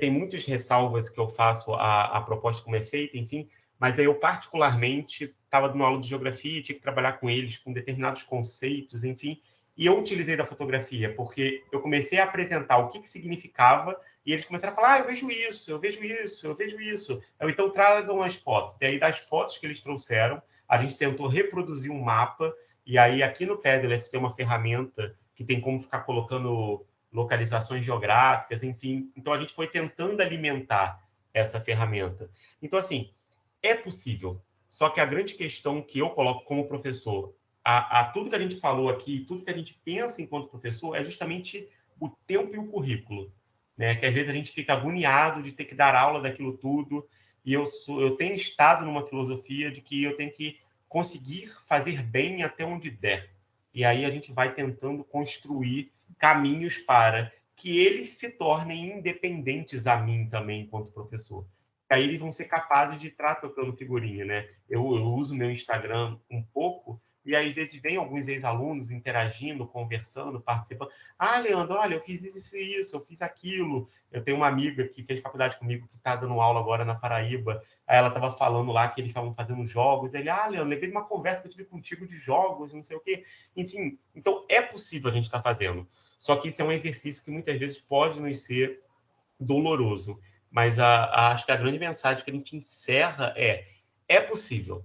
Tem muitas ressalvas que eu faço à proposta como é feita, enfim, mas aí eu particularmente estava dando aula de geografia e tinha que trabalhar com eles, com determinados conceitos, enfim, e eu utilizei da fotografia, porque eu comecei a apresentar o que significava e eles começaram a falar, eu vejo isso, eu vejo isso, eu vejo isso. Então, tragam as fotos. E aí, das fotos que eles trouxeram, a gente tentou reproduzir um mapa, e aí aqui no Padlet tem uma ferramenta que tem como ficar colocando localizações geográficas, enfim. Então, a gente foi tentando alimentar essa ferramenta. Então, assim, é possível. Só que a grande questão que eu coloco como professor, a tudo que a gente falou aqui, tudo que a gente pensa enquanto professor, é justamente o tempo e o currículo, né? Que às vezes a gente fica agoniado de ter que dar aula daquilo tudo, e eu tenho estado numa filosofia de que eu tenho que conseguir fazer bem até onde der. E aí a gente vai tentando construir caminhos para que eles se tornem independentes a mim também, enquanto professor. Aí eles vão ser capazes de estar trocando figurinha, né? Eu uso meu Instagram um pouco, e aí, às vezes, vem alguns ex-alunos interagindo, conversando, participando. Leandro, olha, eu fiz isso, eu fiz aquilo. Eu tenho uma amiga que fez faculdade comigo, que está dando aula agora na Paraíba. Aí ela estava falando lá que eles estavam fazendo jogos. Ele, Leandro, lembrei de uma conversa que eu tive contigo de jogos, não sei o quê. Enfim, então é possível a gente estar fazendo. Só que isso é um exercício que muitas vezes pode nos ser doloroso. Mas acho que a grande mensagem que a gente encerra é possível.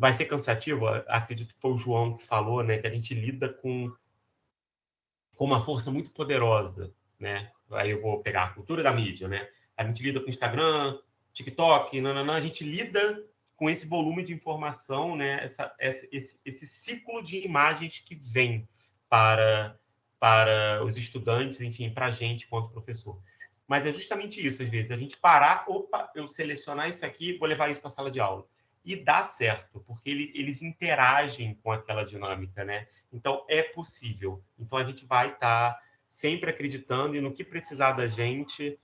Vai ser cansativo? Acredito que foi o João que falou, né, que a gente lida com uma força muito poderosa, né? Aí eu vou pegar a cultura da mídia, né? A gente lida com Instagram, TikTok, a gente lida com esse volume de informação, né? Esse ciclo de imagens que vem para os estudantes, enfim, para a gente enquanto professor. Mas é justamente isso, às vezes, a gente parar, eu selecionar isso aqui, vou levar isso para a sala de aula. E dá certo, porque eles interagem com aquela dinâmica, né? Então, é possível. Então, a gente vai estar sempre acreditando e no que precisar da gente.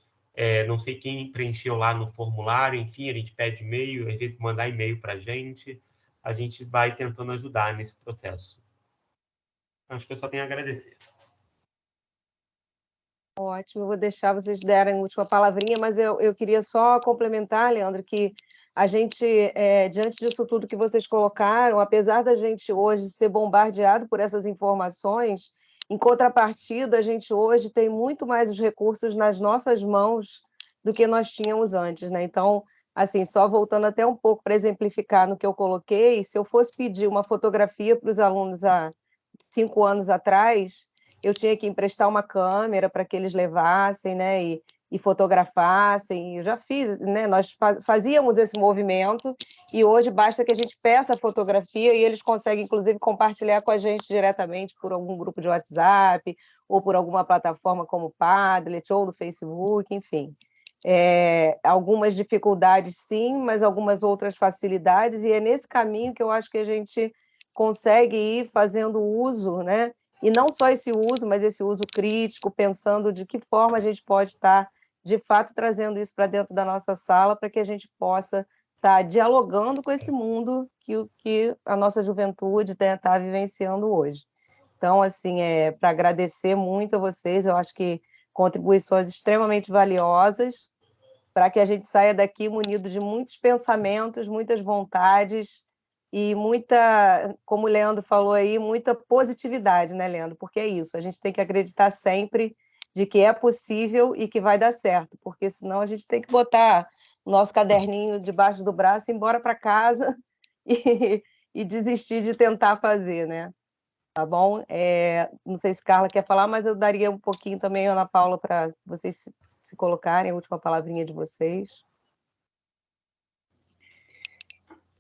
Não sei quem preencheu lá no formulário, enfim, a gente pede e-mail, a gente mandar e-mail para a gente vai tentando ajudar nesse processo. Acho que eu só tenho a agradecer. Ótimo, eu vou deixar vocês darem a última palavrinha, mas eu queria só complementar, Leandro, que a gente, diante disso tudo que vocês colocaram, apesar da gente hoje ser bombardeado por essas informações, em contrapartida, a gente hoje tem muito mais os recursos nas nossas mãos do que nós tínhamos antes, né? Então, assim, só voltando até um pouco para exemplificar no que eu coloquei, se eu fosse pedir uma fotografia para os alunos há 5 anos atrás, eu tinha que emprestar uma câmera para que eles levassem, né, e fotografassem. Eu já fiz, né, nós fazíamos esse movimento, e hoje basta que a gente peça a fotografia e eles conseguem, inclusive, compartilhar com a gente diretamente por algum grupo de WhatsApp, ou por alguma plataforma como o Padlet, ou do Facebook, enfim. Algumas dificuldades, sim, mas algumas outras facilidades, e é nesse caminho que eu acho que a gente consegue ir fazendo uso, né? E não só esse uso, mas esse uso crítico, pensando de que forma a gente pode estar, de fato, trazendo isso para dentro da nossa sala, para que a gente possa estar dialogando com esse mundo que a nossa juventude está vivenciando hoje. Então, assim, para agradecer muito a vocês, eu acho que contribuições extremamente valiosas, para que a gente saia daqui munido de muitos pensamentos, muitas vontades e muita, como o Leandro falou aí, muita positividade, né, Leandro? Porque é isso, a gente tem que acreditar sempre de que é possível e que vai dar certo, porque senão a gente tem que botar o nosso caderninho debaixo do braço, ir embora para casa e desistir de tentar fazer, né? Tá bom? Não sei se Carla quer falar, mas eu daria um pouquinho também, Ana Paula, para vocês se colocarem, a última palavrinha de vocês.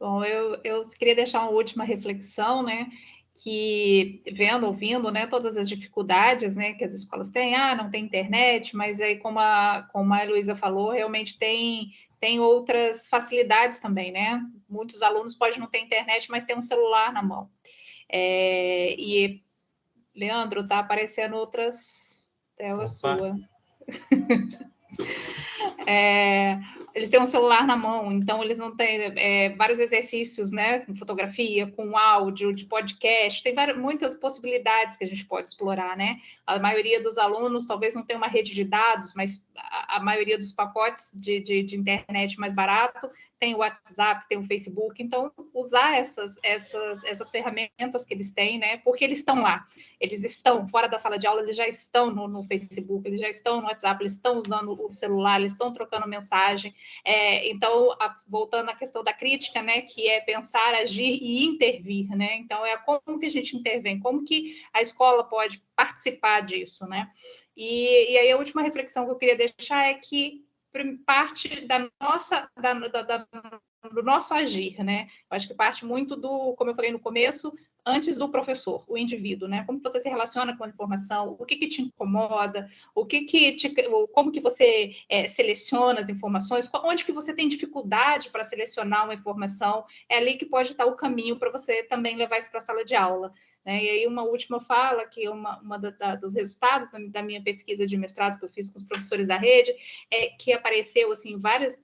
Bom, eu queria deixar uma última reflexão, né? Que ouvindo, né, todas as dificuldades, né, que as escolas têm, não tem internet, mas aí, como a Heloísa falou, realmente tem outras facilidades também, né? Muitos alunos podem não ter internet, mas tem um celular na mão. E, Leandro, está aparecendo outras telas suas. Eles têm um celular na mão, então eles não têm vários exercícios, né, com fotografia, com áudio, de podcast, tem muitas possibilidades que a gente pode explorar, né? A maioria dos alunos talvez não tenha uma rede de dados, mas a maioria dos pacotes de internet mais barato tem o WhatsApp, tem o Facebook, então usar essas ferramentas que eles têm, né? Porque eles estão lá, eles estão fora da sala de aula, eles já estão no Facebook, eles já estão no WhatsApp, eles estão usando o celular, eles estão trocando mensagem. Então, voltando à questão da crítica, né? Que é pensar, agir e intervir, né? Então, como que a gente intervém, como que a escola pode participar disso, né? E aí a última reflexão que eu queria deixar é que parte do nosso agir, né? Eu acho que parte muito como eu falei no começo, antes do professor, o indivíduo, né? Como você se relaciona com a informação, o que te incomoda, como que você seleciona as informações, onde que você tem dificuldade para selecionar uma informação, é ali que pode estar o caminho para você também levar isso para a sala de aula. Né? E aí uma última fala, que dos resultados da minha pesquisa de mestrado que eu fiz com os professores da rede, que apareceu assim, várias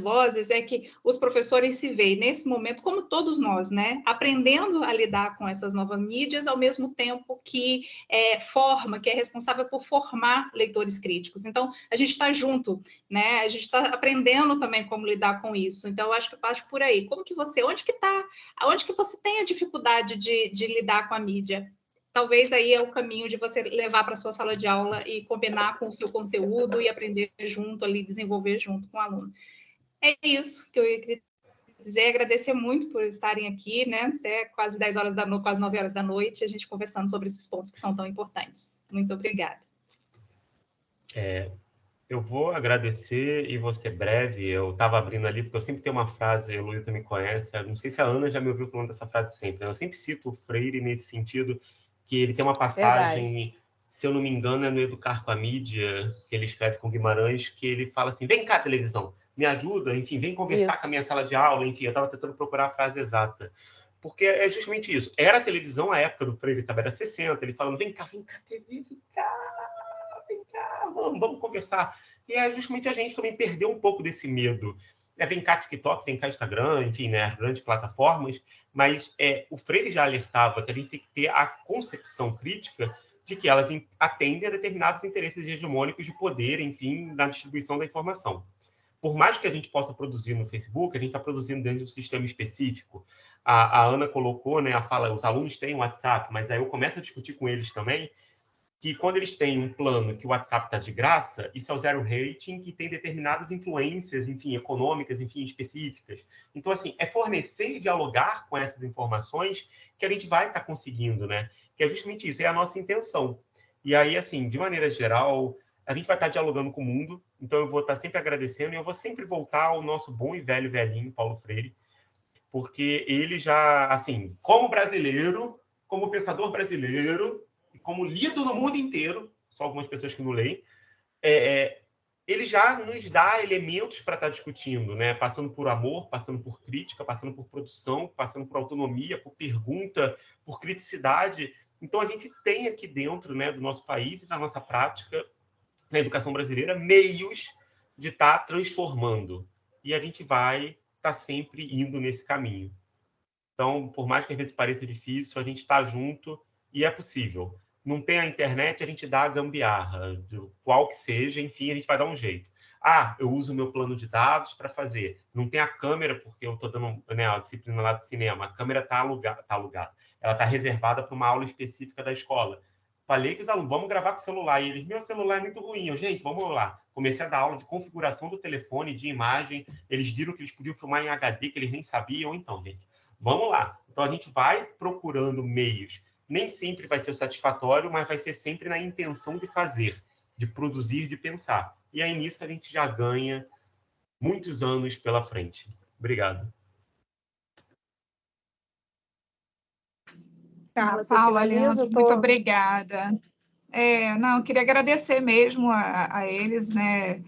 vozes, é que os professores se veem nesse momento, como todos nós, né, aprendendo a lidar com essas novas mídias, ao mesmo tempo que que é responsável por formar leitores críticos. Então, a gente está junto, né, a gente está aprendendo também como lidar com isso. Então, eu acho que passa por aí. Onde que você tem a dificuldade de lidar com a mídia? Talvez aí é o caminho de você levar para a sua sala de aula e combinar com o seu conteúdo e aprender junto ali, desenvolver junto com o aluno. É isso que eu queria dizer, agradecer muito por estarem aqui, né? Até quase 10 horas da noite, quase 9 horas da noite, a gente conversando sobre esses pontos que são tão importantes. Muito obrigada. Eu vou agradecer e vou ser breve. Eu estava abrindo ali, porque eu sempre tenho uma frase, a Heloísa me conhece, não sei se a Ana já me ouviu falando dessa frase sempre, né? Eu sempre cito o Freire nesse sentido, que ele tem uma passagem, verdade, se eu não me engano, é no Educar com a Mídia, que ele escreve com Guimarães, que ele fala assim, vem cá, televisão, me ajuda, enfim, vem conversar com a minha sala de aula, enfim, eu estava tentando procurar a frase exata. Porque é justamente isso. Era a televisão, a época do Freire, sabe? Era 60, ele falando, vem cá, TV, vem cá, vamos conversar. E é justamente a gente também perdeu um pouco desse medo. Vem cá TikTok, vem cá Instagram, enfim, né, as grandes plataformas, mas o Freire já alertava que a gente tem que ter a concepção crítica de que elas atendem a determinados interesses hegemônicos de poder, enfim, na distribuição da informação. Por mais que a gente possa produzir no Facebook, a gente está produzindo dentro de um sistema específico. A Ana colocou, né, a fala, os alunos têm WhatsApp, mas aí eu começo a discutir com eles também, que quando eles têm um plano que o WhatsApp está de graça, isso é o zero rating, que tem determinadas influências, enfim, econômicas, enfim, específicas. Então, assim, é fornecer e dialogar com essas informações que a gente vai estar conseguindo, né? Que é justamente isso, é a nossa intenção. E aí, assim, de maneira geral, a gente vai estar dialogando com o mundo, então eu vou estar sempre agradecendo e eu vou sempre voltar ao nosso bom e velho velhinho, Paulo Freire, porque ele já, assim, como brasileiro, como pensador brasileiro, como lido no mundo inteiro, só algumas pessoas que não leem, ele já nos dá elementos para estar discutindo, né? Passando por amor, passando por crítica, passando por produção, passando por autonomia, por pergunta, por criticidade. Então, a gente tem aqui dentro, né, do nosso país e da nossa prática, na educação brasileira, meios de estar transformando. E a gente vai estar sempre indo nesse caminho. Então, por mais que às vezes pareça difícil, a gente está junto e é possível. Não tem a internet, a gente dá a gambiarra, qual que seja, enfim, a gente vai dar um jeito. Ah, eu uso o meu plano de dados para fazer. Não tem a câmera, porque eu estou dando, né, a disciplina lá do cinema. A câmera está alugada. Ela está reservada para uma aula específica da escola. Falei que os alunos, vamos gravar com o celular. E eles, meu celular é muito ruim. Eu, gente, vamos lá. Comecei a dar aula de configuração do telefone, de imagem. Eles viram que eles podiam filmar em HD, que eles nem sabiam. Então, gente, vamos lá. Então, a gente vai procurando meios. Nem sempre vai ser o satisfatório, mas vai ser sempre na intenção de fazer, de produzir, de pensar. E aí, nisso, a gente já ganha muitos anos pela frente. Obrigado. Tá, Paula, Leandro, muito obrigada. Não, eu queria agradecer mesmo a eles, né?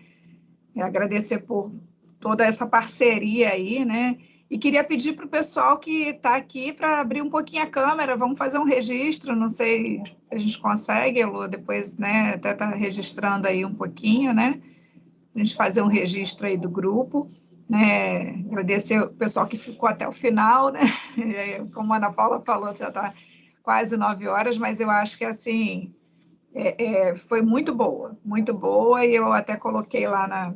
Agradecer por toda essa parceria aí, né? E queria pedir para o pessoal que está aqui para abrir um pouquinho a câmera, vamos fazer um registro, não sei se a gente consegue, Lu, depois, né, até tá registrando aí um pouquinho, né? A gente fazer um registro aí do grupo, né? Agradecer o pessoal que ficou até o final, né? Como a Ana Paula falou, já está quase 9 horas, mas eu acho que, assim, foi muito boa, e eu até coloquei lá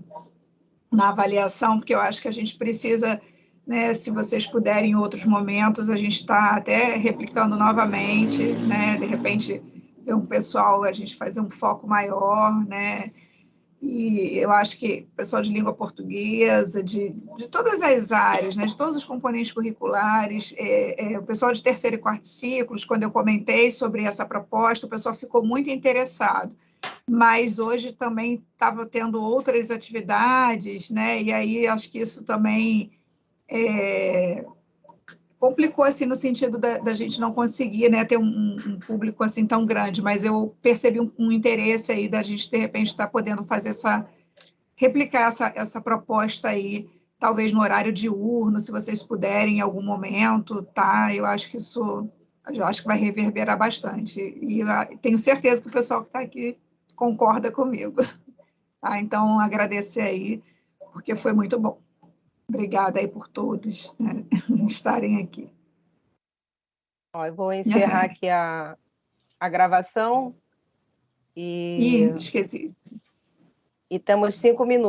na avaliação, porque eu acho que a gente precisa, né, se vocês puderem em outros momentos, a gente está até replicando novamente, né, de repente ver um pessoal, a gente fazer um foco maior, né, e eu acho que o pessoal de língua portuguesa, de todas as áreas, né, de todos os componentes curriculares, o pessoal de terceiro e quarto ciclos, quando eu comentei sobre essa proposta, o pessoal ficou muito interessado. Mas hoje também estava tendo outras atividades, né? E aí acho que isso também complicou, assim, no sentido da gente não conseguir, né, ter um público assim tão grande, mas eu percebi um interesse aí da gente, de repente, estar podendo fazer replicar essa proposta aí, talvez no horário diurno, se vocês puderem em algum momento, tá? Eu acho que vai reverberar bastante. E tenho certeza que o pessoal que está aqui concorda comigo. Tá? Então, agradecer aí, porque foi muito bom. Obrigada aí por todos, né, estarem aqui. Eu vou encerrar aqui a gravação Ih, esqueci. e temos 5 minutos.